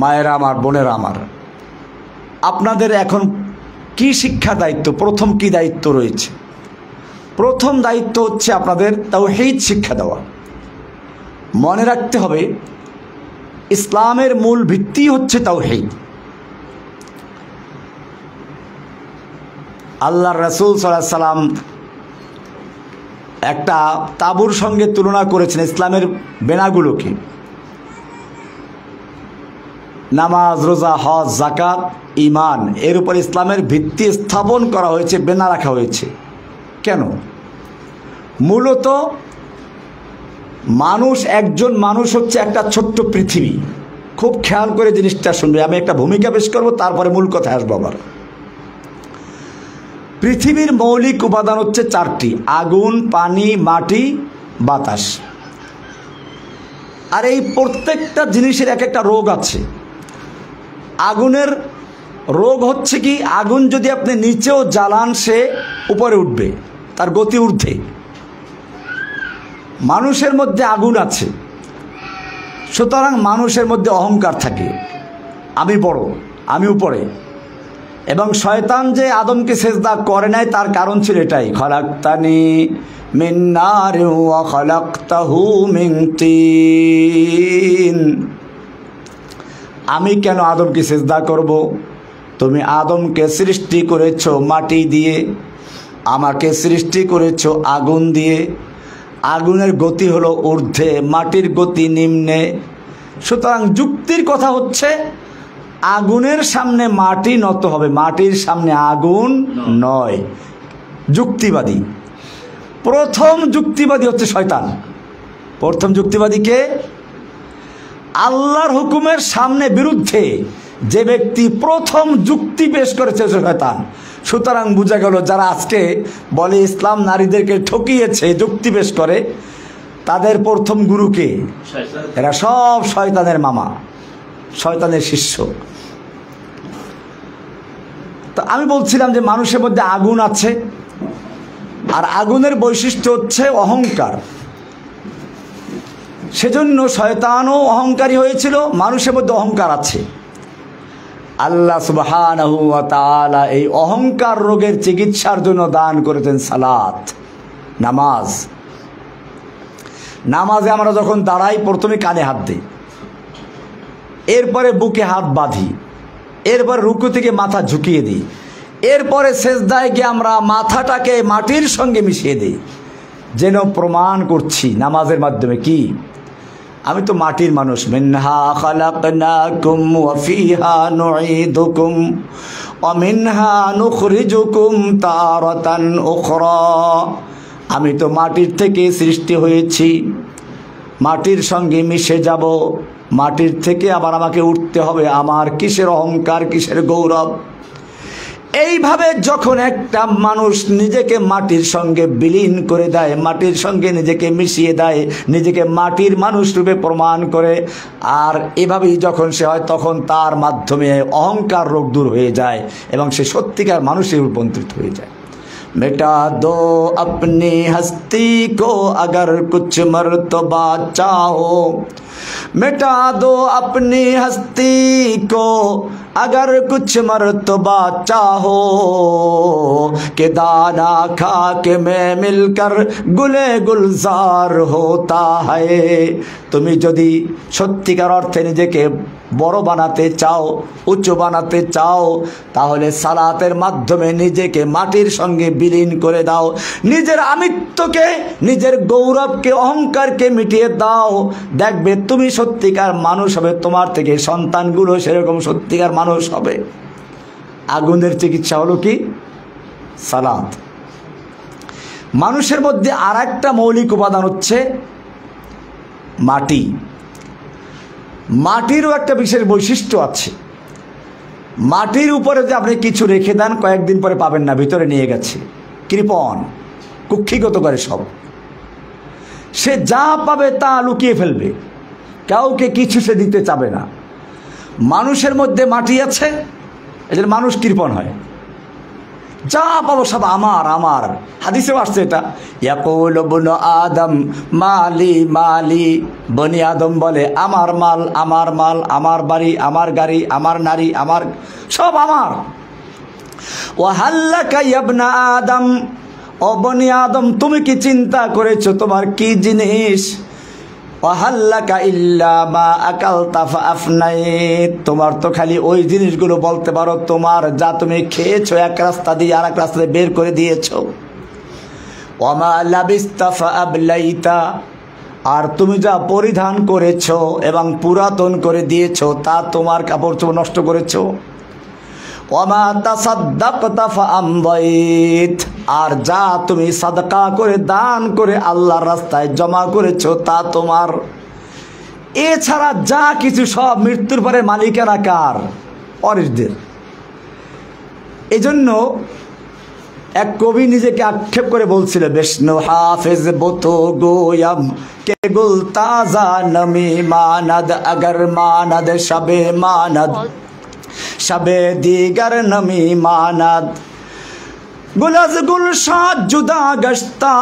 মায়েরা আমার, বোনেরা আমার, আপনাদের এখন কি শিক্ষা দায়িত্ব? প্রথম কি দায়িত্ব রয়েছে? প্রথম দায়িত্ব হচ্ছে আপনাদের তাওহীদ শিক্ষা দেওয়া। মনে রাখতে হবে, ইসলামের মূল ভিত্তি হচ্ছে তাওহীদ। আল্লাহর রাসূল সাল্লাল্লাহু আলাইহি সাল্লাম একটা তাঁবুর সঙ্গে তুলনা করেছেন ইসলামের বেনাগুলোকে। নামাজ, রোজা, হজ, যাকাত, ঈমান, এর উপর ইসলামের ভিত্তি স্থাপন করা হয়েছে, বেনা রাখা হয়েছে। কেন? মূলত মানুষ, একজন মানুষ হচ্ছে একটা ছোট্ট পৃথিবী। খুব খেয়াল করে জিনিসটা শুনবে, আমি একটা ভূমিকা পেশ করব, তারপরে মূল কথায় আসবো। আবার পৃথিবীর মৌলিক উপাদান হচ্ছে চারটি: আগুন, পানি, মাটি, বাতাস। আর এই প্রত্যেকটা জিনিসের এক একটা রোগ আছে। আগুনের রোগ হচ্ছে কি, আগুন যদি আপনি নিচেও জ্বালান সে উপরে উঠবে, তার গতি ঊর্ধ্বে। মানুষের মধ্যে আগুন আছে, সুতরাং মানুষের মধ্যে অহংকার থাকে, আমি বড়, আমি উপরে। এবং শয়তান যে আদমকে সেজদা করে নাই তার কারণ ছিল এটাই, খলাকতানি মিন নারিন ওয়া খলাকতাহু মিন তিন। আমি কেন আদমকে সেজদা করব? তুমি আদমকে সৃষ্টি করেছো মাটি দিয়ে, আমাকে সৃষ্টি করেছো আগুন দিয়ে। আগুনের গতি হলো ঊর্ধ্বে, মাটির গতি নিম্নে। সুতরাং যুক্তির কথা হচ্ছে আগুনের সামনে মাটি নত হবে, মাটির সামনে আগুন নয়। যুক্তিবাদী, প্রথম যুক্তিবাদী হচ্ছে শয়তান। প্রথম যুক্তিবাদী কে? আল্লাহর হুকুমের সামনে বিরুদ্ধে যে ব্যক্তি প্রথম যুক্তি পেশ করেছে শয়তান। সুতরাং বোঝা গেল যারা আজকে বলে ইসলাম নারীদেরকে ঠকিয়েছে, যুক্তি পেশ করে, তাদের প্রথম গুরুকে? এরা সব শয়তানের মামা, শয়তানের শিষ্য। তো আমি বলছিলাম যে মানুষের মধ্যে আগুন আছে, আর আগুনের বৈশিষ্ট্য হচ্ছে অহংকার। সেজন্য শয়তানও অহংকারী হয়েছিল, মানুষের মধ্যে অহংকার আছে। আল্লাহ সুবহানাহু ওয়া তাআলা এই অহংকার রোগের চিকিৎসার জন্য দান করেছেন সালাত, নামাজ। নামাজে আমরা যখন দাঁড়াই প্রথমে কানে হাত দিই, এরপরে বুকে হাত বাঁধি, এরপর রুকু থেকে মাথা ঝুঁকিয়ে দিই, এরপরে সেজদায় গিয়ে আমরা মাথাটাকে মাটির সঙ্গে মিশিয়ে দিই, যেন প্রমাণ করছি নামাজের মাধ্যমে কি আমি তো মাটির মানুষ। মিনহা খালাকনাকুম ওয়া ফিহা নুঈদুকুম ওয়া মিনহা নুখরিজুকুম তারাতান উখরা। আমি তো মাটির থেকে সৃষ্টি হয়েছি, মাটির সঙ্গে মিশে যাব, মাটির থেকে আবার আমাকে উঠতে হবে। আমার কিসের অহংকার, কিসের গৌরব? এইভাবে যখন একটা মানুষ নিজেকে মাটির সঙ্গে বিলীন করে দেয়, মাটির সঙ্গে নিজেকে মিশিয়ে দেয়, নিজেকে মাটির মানুষ রূপে প্রমাণ করে, আর এভাবেই যখন সে হয়, তখন তার মাধ্যমে অহংকার রোগ দূর হয়ে যায় এবং সে সত্যিকার মানুষে রূপান্তরিত হয়ে যায়। मिटा दो अपनी हस्ती को अगर कुछ मर्तबा चाहो, मिटा दो अपनी हस्ती को अगर कुछ मर्तबा चाहो, कि दाना खा के मैं मिलकर गुले गुलजार होता है। তুমি যদি সত্যিকার অর্থে নিজেকে বড় বানাতে চাও, উচ্চ বানাতে চাও, তাহলে সালাতের মাধ্যমে নিজেকে মাটির সঙ্গে বিলীন করে দাও, নিজের আমিত্বকে, নিজের গৌরবকে, অহংকারকে মিটিয়ে দাও। দেখবে তুমি সত্যিকার মানুষ হবে, তোমার থেকে সন্তানগুলো সেরকম সত্যিকার মানুষ হবে। আগুনের চিকিৎসা হলো কি? সালাত। মানুষের মধ্যে আর একটা মৌলিক উপাদান হচ্ছে মাটি। মাটিরও একটা বিশেষ বৈশিষ্ট্য আছে। মাটির উপরে যে আপনি কিছু রেখে দেন, কয়েকদিন পরে পাবেন না, ভিতরে নিয়ে গেছে, কৃপণ, কুক্ষিগত করে সব। সে যা পাবে তা লুকিয়ে ফেলবে, কাউকে কিছু সে দিতে চাবে না। মানুষের মধ্যে মাটি আছে, এদের মানুষ কৃপণ হয়, যা পাবো সব আমার আমার। হাদিসেও আসছে এটা, ইয়াকুলু ইবনু আদম মালি মালি। বনি আদম বলে আমার মাল আমার মাল, আমার বাড়ি আমার গাড়ি, আমার নারী আমার, সব আমার। ওয়া হাল্লাকা ইয়া ইবনা আদম, ও বনি আদম তুমি কি চিন্তা করেছো তোমার কি জিনিস? ওয়াহাল্লাকা ইল্লা মা আকালতা ফাআফনাইত, তোমার তো খালি ওই জিনিসগুলো বলতে পারো তোমার, যা তুমি খেয়েছো এক রাস্তা দিয়ে আর এক রাস্তা দিয়ে বের করে দিয়েছো। ওয়ামা লাবিস্তা ফাআবলাইতা, আর তুমি যা পরিধান করেছো এবং পুরাতন করে দিয়েছো, তা তোমার কাপড় চোপড় নষ্ট করেছো। ওয়ামা তাসাদ্দাকতা ফাআমদাইত, আর যা তুমি সাদকা করে দান করে আল্লাহর রাস্তায় জমা করেছো তা তোমার। এছাড়া যা কিছু সব মৃত্যুর পরে মালিকানা কার? ওয়ারিসদের। এজন্য এক কবি নিজেকে আক্ষেপ করে বলছিল, বিষ্ণু হাফেজ বতো গোয়াম কে গুল তাজা নমি মানদ, अगर मानद शबे मानद शबे दीगर नमी मानद, गुलज गुलशाद जुदा गश्ता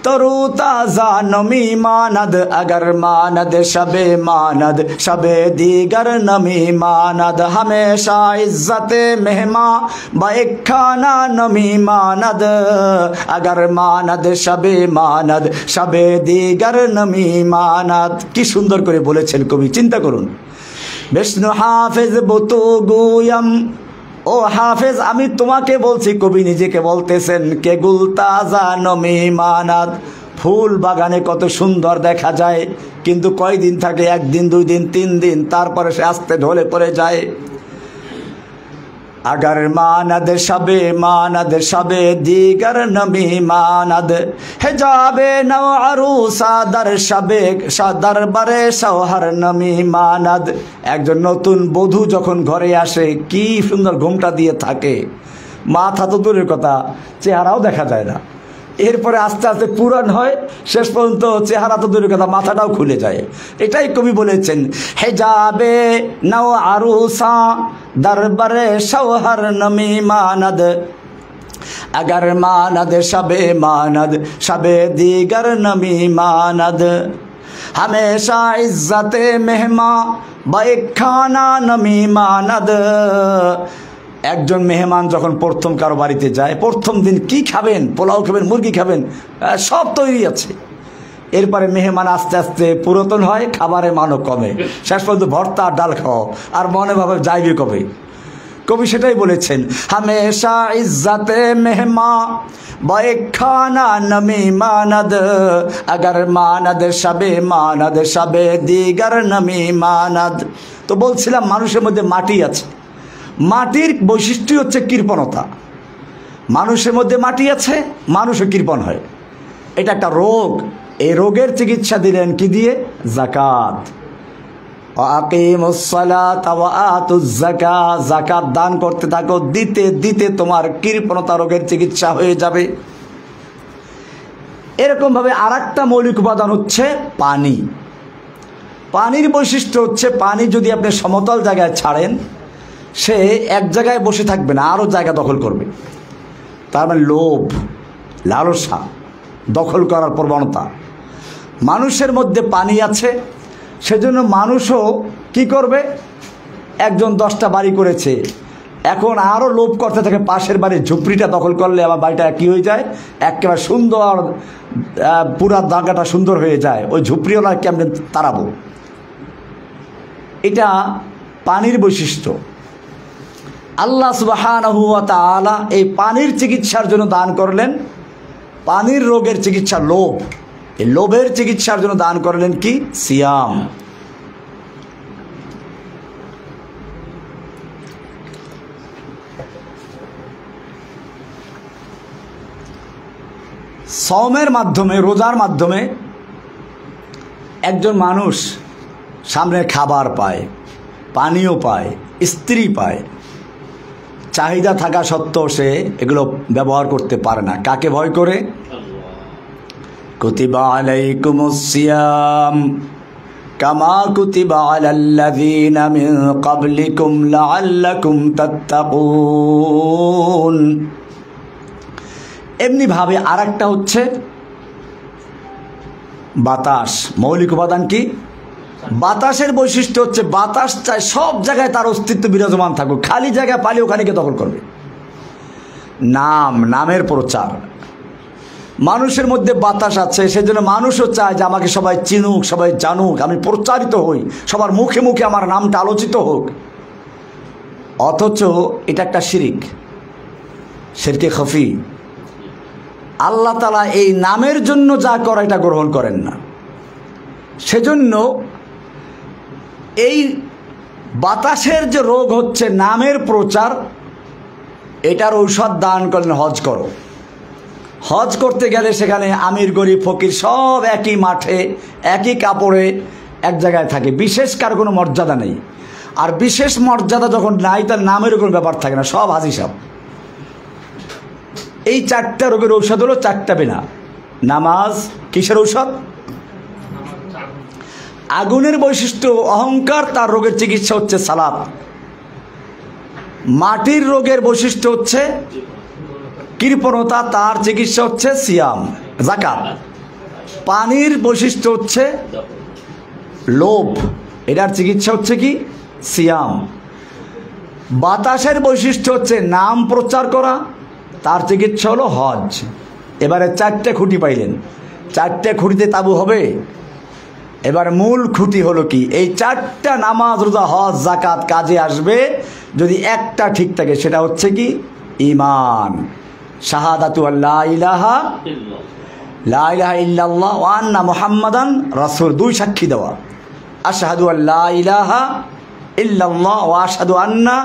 तरु ताजा नमी मानद, अगर मानद शबे मानद शबे दीगर नमी मानद, हमेशा इज्जते मेहमा बाइक खाना नमी मानद, अगर मानद शबे मानद शबे दीगर नमी मानद। কি সুন্দর করে বলেছেন কবি, চিন্তা করুন। বিষ্ণু হাফেজ বতু গুয়াম, ও হাফেজ আমি তোমাকে বলছি, কবি নিজেকে বলতেছেন, কে গুল তাজা নমি মানাদ, ফুল বাগানে কত সুন্দর দেখা যায়, কিন্তু কয়দিন থাকে? একদিন, 2 দিন, 3 দিন, তারপরে সে আস্তে ঢলে পড়ে যায়। अगर मानद शबे मानद शबे दीगर नमी मानद, हिजाबे नव अरूसा दर शबे दर बरे शौहर नमी मानद। একজন নতুন বধূ যখন ঘরে আসে কি সুন্দর ঘোমটা দিয়ে থাকে, মাথা তো দূরের কথা, চেহারাও দেখা যায় না। এরপরে আস্তে আস্তে পুরান হয়, শেষ পর্যন্ত চেহারা তো দূরের কথা, মাথাটাও খুলে যায়। এটাই কবি বলেছেন, হেজাবে নাও আরুসা দরবারে শৌহর নমি মানদ, अगर मानद शबे मानद शबे दीगर नमी मानद, हमेशा इज्जते मेहमा बाइक खाना नमी मानद। একজন মেহমান যখন প্রথম কারো বাড়িতে যায়, প্রথম দিন কি খাবেন? পোলাও খাবেন, মুরগি খাবেন, সব তৈরি আছে। এরপরে মেহমান আস্তে আস্তে পুরাতন হয়, খাবারের মানও কমে, শেষ পর্যন্ত ভর্তা আর ডাল খাও, আর মনে ভাবে যাইবে কবে। কবি সেটাই বলেছেন, হামেশা ইজ্জতে মেহমা বায়ে খানা নমি মানদ, अगर मानद शबे मानद शबे दीगर नमी मानद। তো বলছিলাম মানুষের মধ্যে মাটি আছে, মাটির বৈশিষ্ট্য হচ্ছে কৃপণতা। মানুষের মধ্যে মাটি আছে, মানুষও কৃপণ হয়, এটা একটা রোগ। এই রোগের চিকিৎসা দিলেন কি দিয়ে? যাকাত। আকিমুস সালাত ওয়া আতুজ যাকাত, যাকাত দান করতে থাকো, দিতে দিতে তোমার কৃপণতা রোগের চিকিৎসা হয়ে যাবে। এরকম ভাবে আরেকটা মৌলিক উপাদান হচ্ছে পানি। পানির বৈশিষ্ট্য হচ্ছে, পানি যদি আপনি সমতল জায়গায় ছাড়েন, সে এক জায়গায় বসে থাকবে না, আরও জায়গা দখল করবে। তার মানে লোভ, লালসা, দখল করার প্রবণতা। মানুষের মধ্যে পানি আছে, সেজন্য মানুষও কি করবে? একজন 10টা বাড়ি করেছে, এখন আরও লোভ করতে থাকে, পাশের বাড়ির ঝুপড়িটা দখল করলে আমার বাড়িটা কী হয়ে যায়? একেবারে সুন্দর, পুরা জায়গাটা সুন্দর হয়ে যায়, ওই ঝুপড়িওয়ালা কেমনে তাড়াবো। এটা পানির বৈশিষ্ট্য। আল্লাহ সুবহানাহু ওয়া তাআলা এই পানির চিকিৎসার জন্য দান করলেন, পানির রোগের চিকিৎসা লোভ, এই লোভের চিকিৎসার জন্য দান করলেন কি? সিয়াম। সওমের মাধ্যমে, রোজার মাধ্যমে একজন মানুষ সামনে খাবার পায়, পানিও পায়, স্ত্রী পায়, চাহিদা থাকা সত্ত্বেও সে এগুলো ব্যবহার করতে পারে না। কাকে ভয় করে? কুতিবা আলাইকুমুস সিয়াম কামা কুতিবা আলাল্লাযীনা মিন ক্বাবলিকুম লাআল্লাকুম তাত্তাকুন। এমনি ভাবে আরেকটা হচ্ছে বাতাস। মৌলিক উপাদান কি? বাতাসের বৈশিষ্ট্য হচ্ছে, বাতাস চায় সব জায়গায় তার অস্তিত্ব বিরাজমান থাকুক, খালি জায়গা পালে ওখানেকে দখল করবে। নামের প্রচার। মানুষের মধ্যে বাতাস আছে, সেজন্য মানুষও চায় যে আমাকে সবাই চিনুক, সবাই জানুক, আমি প্রচারিত হই, সবার মুখে মুখে আমার নামটা আলোচিত হোক। অথচ এটা একটা শিরক, শিরকে খফি। আল্লাহ তাআলা এই নামের জন্য যা করে এটা গ্রহণ করেন না। সেজন্য এই বাতাসের যে রোগ হচ্ছে নামের প্রচার, এটার ঔষধ দান করলেন, হজ করো। হজ করতে গেলে সেখানে আমির গরিব ফকির সব একই মাঠে একই কাপড়ে এক জায়গায় থাকে, বিশেষ কার কোনো মর্যাদা নেই। আর বিশেষ মর্যাদা যখন নাই তার নামেরও কোনো ব্যাপার থাকে না, সব হাজি সাহেব। এই 4টা রোগের ঔষধ হলো 4টা বিনা। নামাজ কিসের ঔষধ? আগুনের বৈশিষ্ট্য অহংকার, তার রোগের চিকিৎসা হচ্ছে সালাত। মাটির রোগের বৈশিষ্ট্য হচ্ছে কৃপণতা, তার চিকিৎসা হচ্ছে সিয়াম যাকাত। পানির বৈশিষ্ট্য হচ্ছে লোভ, এটার চিকিৎসা হচ্ছে কি? সিয়াম। বাতাসের বৈশিষ্ট্য হচ্ছে নাম প্রচার করা, তার চিকিৎসা হলো হজ। এবারে 4টে খুঁটি পাইলেন, 4টে খুঁটিতে তাবু হবে। এবার মূল খুঁটি হলো কি? এই 4টা নামাজ রোজা হজ যাকাত কাজে আসবে যদি একটা ঠিক থাকে, সেটা হচ্ছে কি? ঈমান। শাহাদাতু আল্লা ইলাহা ইল্লাল্লাহ ওয়া আন্না মুহাম্মাদান রাসূল, 2 সাক্ষী দেওয়া। আশহাদু আল্লা ইলাহা ইল্লাল্লাহ ওয়া আশহাদু আন্না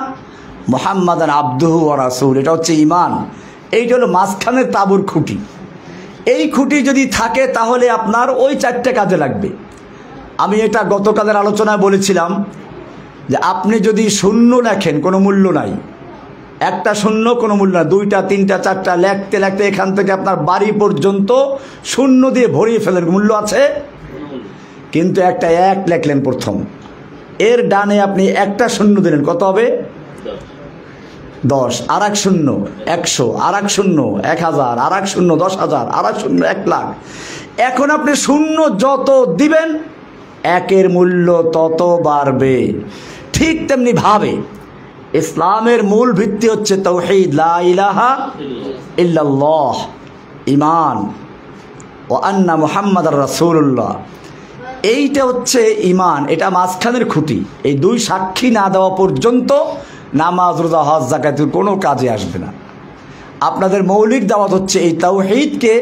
মুহাম্মাদান আবদুহু ওয়া রাসূল, এটা হচ্ছে ঈমান। এইটা হলো মাঝখানের তাবুর খুঁটি। এই খুঁটি যদি থাকে তাহলে আপনার ওই 4টে কাজে লাগবে। আমি এটা গতকালের আলোচনায় বলেছিলাম যে আপনি যদি শূন্য লেখেন কোনো মূল্য নাই, একটা শূন্য কোনো মূল্য না, 2টা 3টা 4টা লেখতে লেখতে এখান থেকে আপনার বাড়ি পর্যন্ত শূন্য দিয়ে ভরিয়ে ফেলেন, মূল্য আছে। কিন্তু একটা 1 লেখলেন প্রথম, এর ডানে আপনি একটা শূন্য দিলেন, কত হবে? 10। আর এক শূন্য 100, আর এক শূন্য 1000, আর এক শূন্য 10,000, আর এক শূন্য 1 লাখ। এখন আপনি শূন্য যত দিবেন 1-এর মূল্য তত বাড়বে। ঠিক তেমনি ভাবে ইসলামের মূল ভিত্তি হচ্ছে তাওহীদ, লা ইলাহা ইল্লাল্লাহ, ঈমান, ওয়া আন্না মুহাম্মাদার রাসূলুল্লাহ। এইটা হচ্ছে ঈমান, এটা মাঝখানের খুঁটি। এই 2 সাক্ষী না দেওয়া পর্যন্ত নামাজ রোজা হজ যাকাতের কোনো কাজে আসবে না। আপনাদের মৌলিক দাওয়াত হচ্ছে এই তাওহীদকে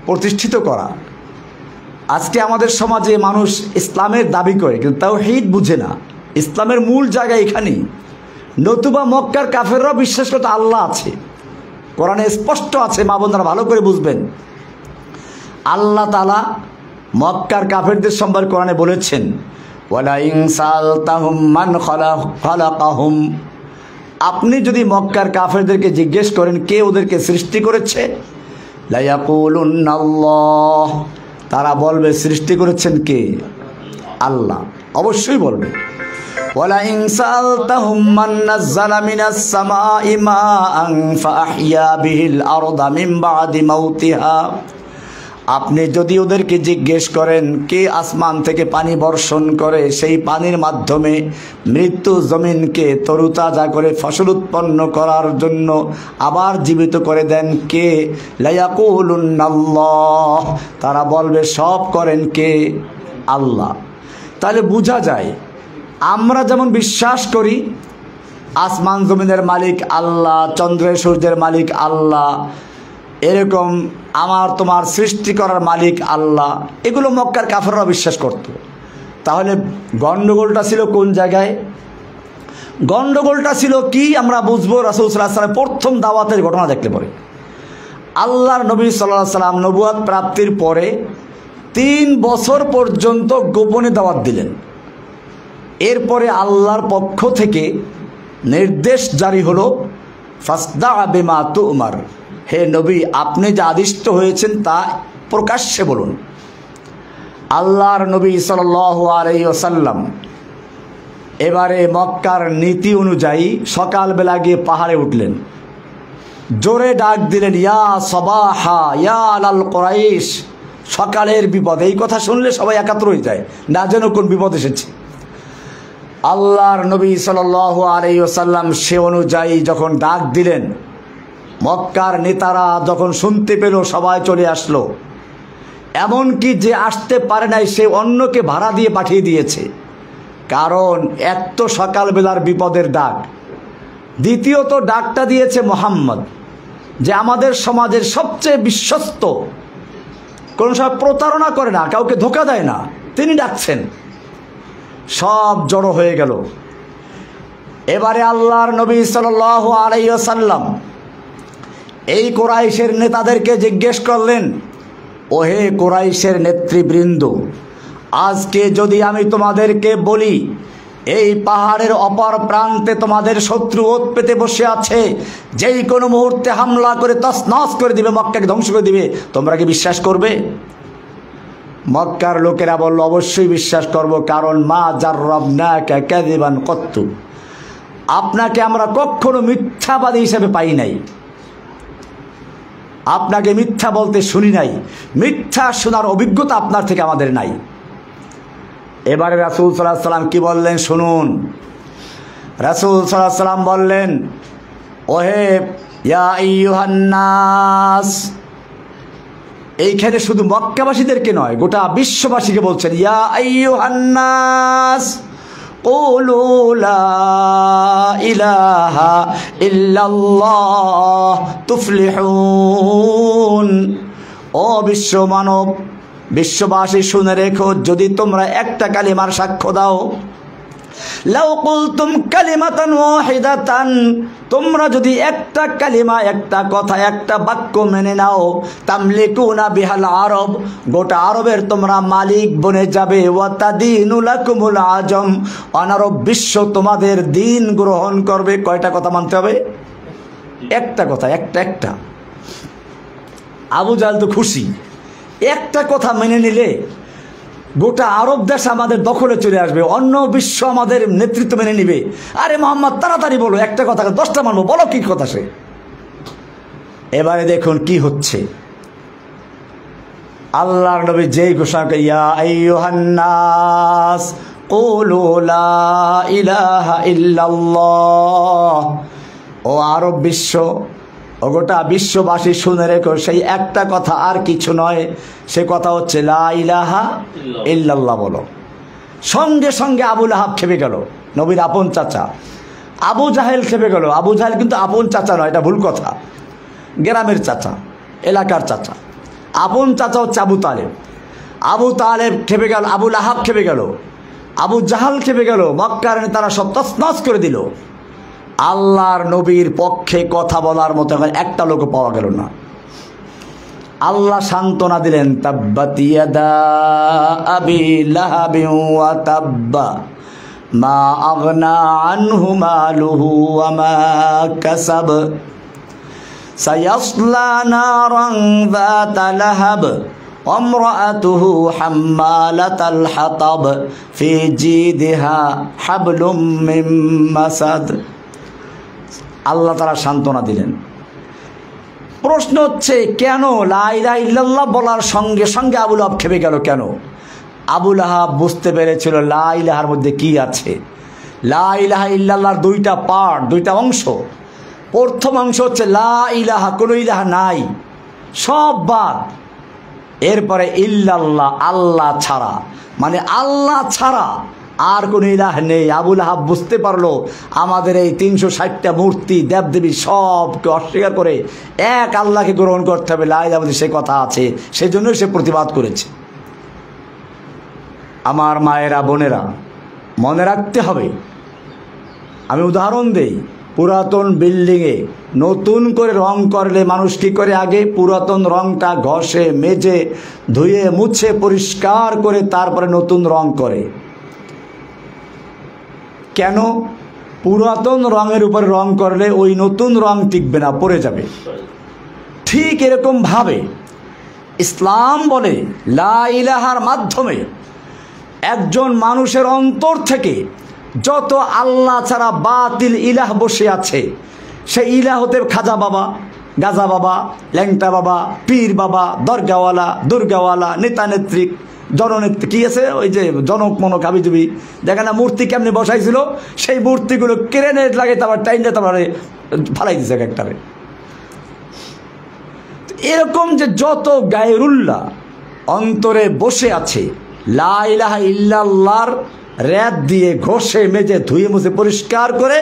প্রতিষ্ঠিত করা। আজকে আমাদের সমাজে মানুষ ইসলামের দাবি করে কিন্তু তাওহীদ বুঝে না। ইসলামের মূল জায়গা এখানেই। নতুবা মক্কার কাফেররাও বিশ্বাস করতে আল্লাহ আছে, কোরআনে স্পষ্ট আছে, মা বোনরা ভালো করে বুঝবেন। আল্লাহ তাআলা মক্কার কাফেরদের সম্পর্কে কোরআনে বলেছেন, ওয়ালা ইন সালতাহুম মান খালাকাহুম, আপনি যদি মক্কার কাফেরদেরকে জিজ্ঞেস করেন কে ওদেরকে সৃষ্টি করেছে, লা ইয়াকুলুন্নাল্লাহ, তারা বলবে সৃষ্টি করেছেন কে? আল্লাহ, অবশ্যই বলবে। ওয়ালা ইন সালতাহুম মান নাযালা মিনাস সামাই মাআন ফাআহইয়া বিহিল আরদা মিন বাদি মাউতিহা, আপনি যদি ওদেরকে জিজ্ঞেস করেন কে আসমান থেকে পানি বর্ষণ করে, সেই পানির মাধ্যমে মৃত্যু জমিনকে তরুতাজা করে ফসল উৎপন্ন করার জন্য আবার জীবিত করে দেন কে? লা ইয়াকুলুন্নাল্লাহ, তারা বলবে সব করেন কে? আল্লাহ। তাহলে বোঝা যায় আমরা যেমন বিশ্বাস করি আসমান জমিনের মালিক আল্লাহ, চন্দ্রের সূর্যের মালিক আল্লাহ, এরকম আমার তোমার সৃষ্টি করার মালিক আল্লাহ, এগুলো মক্কার কাফেররা বিশ্বাস করত। তাহলে গন্ডগোলটা ছিল কোন জায়গায়? গন্ডগোলটা ছিল কি আমরা বুঝবো রাসূল সাল্লাল্লাহু আলাইহি ওয়াসাল্লাম প্রথম দাওয়াতের ঘটনা দেখলে পরে। আল্লাহর নবী সাল্লাল্লাহু আলাইহি ওয়াসাল্লাম নবুয়ত প্রাপ্তির পরে 3 বছর পর্যন্ত গোপনে দাওয়াত দিলেন। এরপরে আল্লাহর পক্ষ থেকে নির্দেশ জারি হলো, ফাসদা বিমা তুমার, হে নবী আপনি যা আদিষ্ট হয়েছেন তা প্রকাশ্যে বলুন। আল্লাহর নবী সাল্লাল্লাহু আলাইহি ওয়াসাল্লাম এবারে মক্কার নীতি অনুযায়ী সকালবেলা গিয়ে পাহাড়ে উঠলেন, জোরে ডাক দিলেন, ইয়া সাবাহা ইয়া আলাল কুরাইশ, সকালের বিপদ। এই কথা শুনলে সবাই একাত্র হয়ে যায়, না যেন কোন বিপদ এসেছে। আল্লাহর নবী সাল্লাল্লাহু আলাইহি ওয়াসাল্লাম সে অনুযায়ী যখন ডাক দিলেন, মক্কার নেতারা যখন শুনতে পেল সবাই চলে আসলো। এমনকি যে আসতে পারে নাই সে অন্যকে ভাড়া দিয়ে পাঠিয়ে দিয়েছে, কারণ এক তো সকালবেলার বিপদের ডাক, দ্বিতীয়ত ডাকটা দিয়েছে মুহাম্মদ, যে আমাদের সমাজের সবচেয়ে বিশ্বস্ত, কোনো সময় প্রতারণা করে না, কাউকে ধোঁকা দেয় না, তিনি ডাকছেন। সব জড়ো হয়ে গেল। এবারে আল্লাহর নবী সাল্লাল্লাহু আলাইহি ওয়াসাল্লাম এই কুরাইশের নেতাদেরকে জিজ্ঞেস করলেন, ওহে কুরাইশের নেতৃবৃন্দ, আজকে যদি আমি তোমাদেরকে বলি এই পাহাড়ের অপর প্রান্তে তোমাদের শত্রু ওত পেতে বসে আছে, যেই কোনো মুহূর্তে হামলা করে তছনছ করে দিবে, মক্কাকে ধ্বংস করে দিবে, তোমরা কি বিশ্বাস করবে? মক্কার লোকেরা বলল, অবশ্যই বিশ্বাস করব, কারণ মা জাররাবনাকা কাযিবান কত্তু, আপনাকে আমরা কখনো মিথ্যাবাদী হিসেবে পাই নাই, আপনাকে মিথ্যা বলতে শুনি নাই, মিথ্যা শোনার অভিজ্ঞতা আপনার থেকে আমাদের নাই। এবারে রাসূল সাল্লাল্লাহু আলাইহি সাল্লাম কি বললেন শুনুন। রাসূল সাল্লাল্লাহু আলাইহি সাল্লাম বললেন, ওহে ইয়া আইয়ুহান নাস, এইখানে শুধু মক্কাবাসীদেরকে নয়, গোটা বিশ্ববাসীকে বলছেন, ইয়া আইয়ুহান নাস কুলু লা ইলাহা ইল্লাল্লাহ তুফলিহুন। ও বিশ্ব মানব, বিশ্ববাসী শুনে রেখো, যদি তোমরা একটা কালিমার সাক্ষ্য দাও, লাউ কুলতুম কালিমাতান ওয়াহিদাতান, তোমরা যদি একটা কালিমা, একটা কথা, একটা বাক্য মেনে নাও, তামলিকুনা বিহাল আরব, গোটা আরবের তোমরা মালিক বনে যাবে, ওয়া তাদিনু লাকুমুল আজম, অনারব বিশ্ব তোমাদের দিন গ্রহণ করবে। কয়টা কথা মানতে হবে? একটা কথা, একটা। আবু জাহল তো খুশি, একটা কথা মেনে নিলে গোটা আরব দেশ আমাদের দখলে চলে আসবে, অন্য বিশ্ব আমাদের নেতৃত্ব মেনে নিবে। আরে মোহাম্মদ তাড়াতাড়ি বলো, একটা কথা 10টা মানবো, বলো কি কথা সে। এবারে দেখুন কি হচ্ছে। আল্লাহর নবী যেই ঘোষণা করে, ইয়া আইয়ুহান নাস কুলু লা ইলাহা ইল্লাল্লাহ, ও আরব বিশ্ব, ও গোটা বিশ্ববাসী শুনে রেখো, সেই একটা কথা আর কিছু নয়, সে কথা হচ্ছে লা ইলাহা ইল্লাল্লাহ বলো। সঙ্গে সঙ্গে আবু লাহাব খেপে গেল, নবীর আপন চাচা। আবু জাহেল খেপে গেল। আবু জাহেল কিন্তু আপন চাচা নয়, এটা ভুল কথা, গ্রামের চাচা, এলাকার চাচা। আপন চাচা হচ্ছে আবু তালেব। আবু তালেব খেপে গেল, আবু লাহাব খেপে গেল, আবু জাহাল খেপে গেল, মক্কার তারা সব তছনছ করে দিল। আল্লাহর নবীর পক্ষে কথা বলার মতো একটা লোক পাওয়া গেল না। আল্লাহ সান্ত্বনা দিলেন, তাব্বাত ইয়াদা আবি লাহাবিন ওয়া তাব্বা মা আগনা আনহু মালুহু ওয়া মা কাসাব সায়াসলা নারান যাতা লাহাব ওয়ামরাআতুহু হাম্মালাতাল হাতাব ফি জিদিহা হাবলুম মিন মাসাদ। আল্লাহ তারা সান্ত্বনা দিলেন। প্রশ্ন হচ্ছে, কেন লা ইলাহা ইল্লাল্লাহ বলার সঙ্গে সঙ্গে আবু লাহাব খেপে গেল কেন? আবু লাহাব বুঝতে পেরেছিল লা ইলাহার মধ্যে কি আছে। লা ইলাহা ইল্লাল্লাহর দুইটা পার্ট, দুইটা অংশ। প্রথম অংশ হচ্ছে লা ইলাহা, কোনো ইলাহা নাই, সব বাদ। এরপরে ইল্লাল্লাহ, আল্লাহ ছাড়া, মানে আল্লাহ ছাড়া আর কোন ইলাহ নেই। আবু লাহাব বুঝতে পারলো আমাদের এই 360টা মূর্তি দেবদেবী সবকে অস্বীকার করে এক আল্লাহকে গ্রহণ করতে হবে, লা ইলাহা সে কথা আছে, সেজন্যই সে প্রতিবাদ করেছে। আমার মায়েরা, বোনেরা, মনে রাখতে হবে। আমি উদাহরণ দেই, পুরাতন বিল্ডিংয়ে নতুন করে রং করলে মানুষ কী করে? আগে পুরাতন রংটা ঘষে মেজে ধুয়ে মুছে পরিষ্কার করে তারপরে নতুন রং করে। কেন? পুরাতন রঙের উপর রং করলে ওই নতুন রং টিকবে না, পড়ে যাবে। ঠিক এরকম ভাবে ইসলাম বলে লা ইলাহার মাধ্যমে একজন মানুষের অন্তর থেকে যত আল্লাহ ছাড়া বাতিল ইলাহ বসে আছে, সেই ইলাহ হতে খাজা বাবা, গাজা বাবা, ল্যাংটা বাবা, পীর বাবা, দরগাওয়ালা, দুর্গাওয়ালা, নেতা নেত্রী, জননেত্রী, কি আছে ওই যে জনক মনক হাবিজুবি, দেখে না মূর্তি কেমনি বসাইছিল, সেই মূর্তিগুলো ক্রেনেট লাগে তারপর টাইনটা তারপরে ফালাই দিছে একটারে। এরকম যে যত গায়রুল্লাহ অন্তরে বসে আছে, লা ইলাহা ইল্লাল্লাহর র‍্যাদ দিয়ে ঘষে মেজে ধুয়ে মুছে পরিষ্কার করে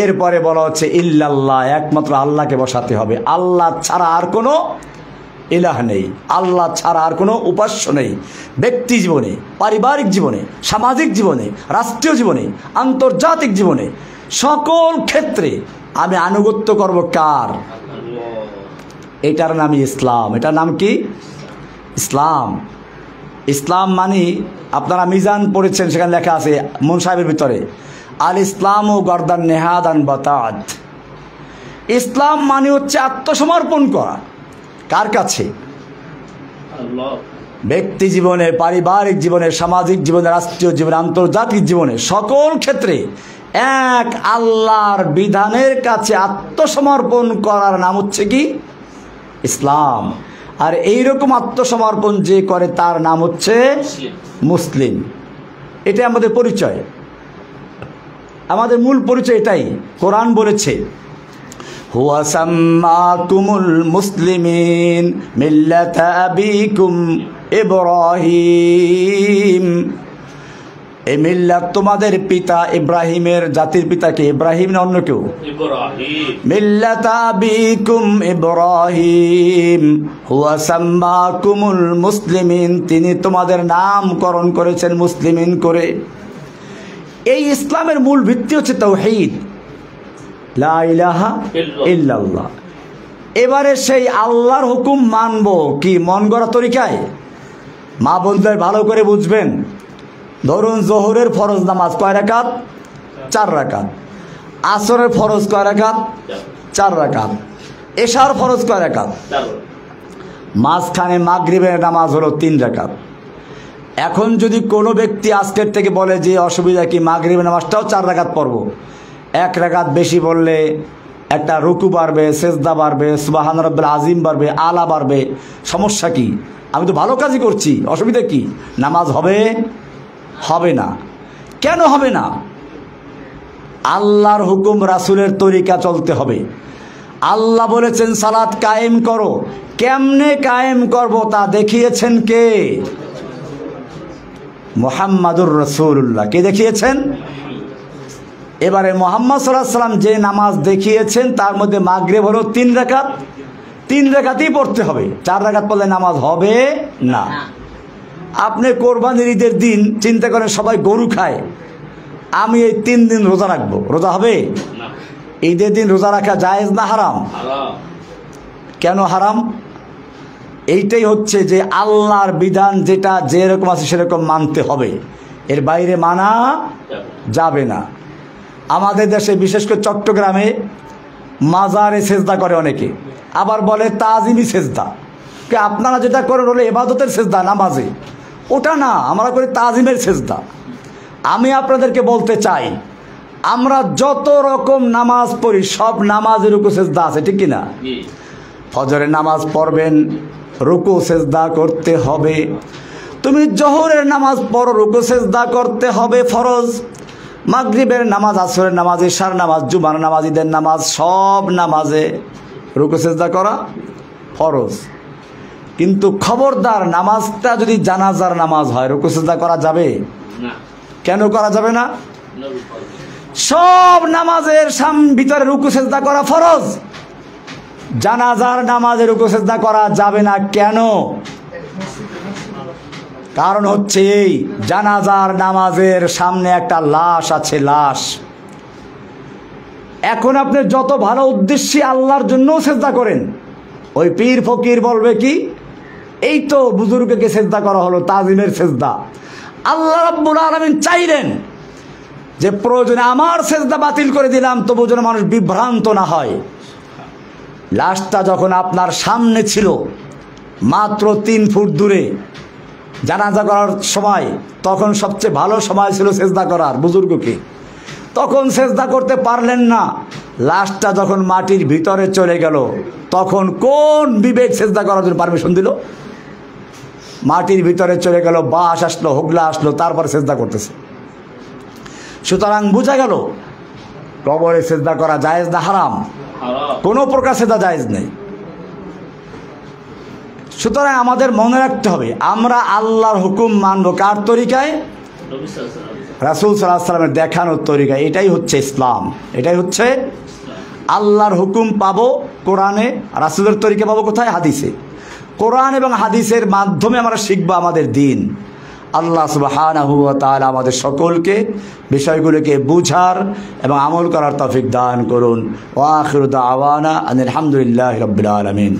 এরপরে বলা হচ্ছে ইল্লাল্লাহ, একমাত্র আল্লাহকে বসাতে হবে। আল্লাহ ছাড়া আর কোনো ইলাহ নেই, আল্লাহ ছাড়া আর কোনো উপাস্য নেই। ব্যক্তি জীবনে, পারিবারিক জীবনে, সামাজিক জীবনে, রাষ্ট্রীয় জীবনে, আন্তর্জাতিক জীবনে সকল ক্ষেত্রে আমি আনুগত্য করব কার? এটার নামই ইসলাম। এটার নাম কি? ইসলাম। ইসলাম মানে আপনারা মিজান পড়েছেন, সেখানে লেখা আছে মুন সাহেবের ভিতরে, আল ইসলাম ও গর্দান নেহাদান বাতাদ। ইসলাম মানে হচ্ছে আত্মসমর্পণ করা। কার কাছে? ব্যক্তি জীবনে, পারিবারিক জীবনে, সামাজিক জীবনে, রাষ্ট্রীয় জীবনে, আন্তর্জাতিক জীবনে, সকল ক্ষেত্রে এক আল্লাহর বিধানের কাছে আত্মসমর্পণ করার নাম হচ্ছে কি? ইসলাম। আর এইরকম আত্মসমর্পণ যে করে তার নাম হচ্ছে মুসলিম। এটাই আমাদের পরিচয়, আমাদের মূল পরিচয় এটাই। কোরআন বলেছে হুয়া সাম্মাকুমুল মুসলিমিন মিল্লাতা আবিকুম ইব্রাহিম। এই মিল্লাত তোমাদের পিতা ইব্রাহিমের জাতির পিতাকে, ইব্রাহিম না অন্য কেউ? মিল্লাতা আবিকুম ইব্রাহিম হুয়া সাম্মাকুমুল মুসলিমিন, তিনি তোমাদের নামকরণ করেছেন মুসলিমিন করে। এই ইসলামের মূল ভিত্তি হচ্ছে তাওহীদ, লা ইলাহা ইল্লাল্লাহ। এবারে সেই আল্লাহর হুকুম মানব কি মন গড়া তরিকায়? মা বন্ধুদের ভালো করে বুঝবেন। ধরুন জোহরের ফরজ নামাজ কয় রাকাত? 4 রাকাত। আসরের ফরজ কয় রাকাত? 4 রাকাত। এশার ফরজ কয় রাকাত? মাঝখানে মাগরিবের নামাজ হলো 3 রাকাত। এখন যদি কোনো ব্যক্তি আজকের থেকে বলে যে অসুবিধা কি, মাগরিবের নামাজটাও 4 রাকাত পড়ব, 1 রাকাত বেশি বললে একটা রুকু বাড়বে, সেজদা বাড়বে, সুবহান রাব্বিল আযীম বাড়বে, আলা বাড়বে, সমস্যা কি? আমি তো ভালো কাজই করছি, অসুবিধা কি? নামাজ হবে? হবে না। কেন হবে না? আল্লাহর হুকুম, রাসূলের তরিকা চলতে হবে। আল্লাহ বলেছেন সালাত কায়েম করো, কেমনে কায়েম করব তা দেখিয়েছেন কে? মুহাম্মাদুর রাসূলুল্লাহ। কে দেখিয়েছেন? এবারে মুহাম্মদ সাল্লাল্লাহু আলাইহি ওয়াসাল্লাম যে নামাজ দেখিয়েছেন তার মধ্যে মাগরিব হলো 3 রাকাত, 3 রাকাতই পড়তে হবে। 4 রাকাত পড়লে নামাজ হবে না। আপনি কোরবানির ঈদের দিন চিন্তা করেন সবাই গরু খায়, আমি এই 3 দিন রোজা রাখবো, রোজা হবে? ঈদের দিন রোজা রাখা জায়েজ না হারাম? কেন হারাম? এইটাই হচ্ছে যে আল্লাহর বিধান যেটা যেরকম আছে সেরকম মানতে হবে, এর বাইরে মানা যাবে না। আমাদের দেশে বিশেষ করে চট্টগ্রামে মাজারে সেজদা করে অনেকে, আবার বলে তাজিমি সেজদা। আপনারা যেটা করেন হলো ইবাদতের সেজদা, নামাজে, ওটা না, আমরা করি তাজিমের সেজদা। আমি আপনাদেরকে বলতে চাই, আমরা যত রকম নামাজ পড়ি সব নামাজের রুকু সেজদা আছে, ঠিক কিনা? ফজরের নামাজ পড়বেন, রুকু সেজদা করতে হবে। তুমি জোহরের নামাজ পড়ো, রুকু সেজদা করতে হবে, ফরজ। মাগরিবের নামাজ, আসরের নামাজ, ইশার নামাজ, জুমার নামাজ, ঈদের নামাজ, সব নামাজে রুকু সেজদা করা ফরজ। কিন্তু খবরদার নামাজটা যদি জানাজার নামাজ হয় রুকু সেজদা করা যাবে না। কেন করা যাবে না? সব নামাজের ভিতরে রুকু সেজদা করা ফরজ, জানাজার নামাজে রুকু সেজদা করা যাবে না। কেন? কারণ হচ্ছে এই, জানাজার নামাজের সামনে একটা লাশ আছে, লাশ। এখন আপনি যত ভালো উদ্দেশ্যে আল্লাহর জন্য সেজদা করেন, ওই পীর ফকির বলবে কি, এই তো বুজুর্গকে সেজদা করা হলো, তাজিমের সেজদা। আল্লাহ রাব্বুল আলামিন চাইলেন যে প্রয়োজনে আমার সেজদা বাতিল করে দিলাম, তবু যেন মানুষ বিভ্রান্ত না হয়। লাশটা যখন আপনার সামনে ছিল, মাত্র 3 ফুট দূরে, জানাজা করার সময়, তখন সবচেয়ে ভালো সময় ছিল সেজদা করার বুজুর্গকে। তখন সেজদা করতে পারলেন না। লাশটা যখন মাটির ভিতরে চলে গেল, তখন কোন বিবেক সেজদা করার জন্য পারমিশন দিল? মাটির ভিতরে চলে গেল, বাস আসলো, হোগলা আসলো, তারপরে সেজদা করতেছে। সুতরাং বোঝা গেল কবরে সেজদা করা জায়েজ না হারাম? কোনো প্রকার সেজদা জায়েজ নেই। সুতরাং আমাদের মনে রাখতে হবে, আমরা আল্লাহর হুকুম মানব কার তরিকায়? রাসূল সাল্লাল্লাহু আলাইহি ওয়াসাল্লামের দেখানোর তরিকায়। এটাই হচ্ছে ইসলাম, এটাই হচ্ছে আল্লাহর হুকুম পাবো কোরআনে, রাসূলের তরিকা পাবো কোথায়? হাদিসে। কোরআন এবং হাদিসের মাধ্যমে আমরা শিখবো আমাদের দিন। আল্লাহ সুবহানাহু ওয়া তাআলা আমাদের সকলকে বিষয়গুলোকে বুঝার এবং আমল করার তৌফিক দান করুন। ওয়া আখিরু দাওয়ানা আনিল হামদুলিল্লাহি রাব্বিল আলামিন।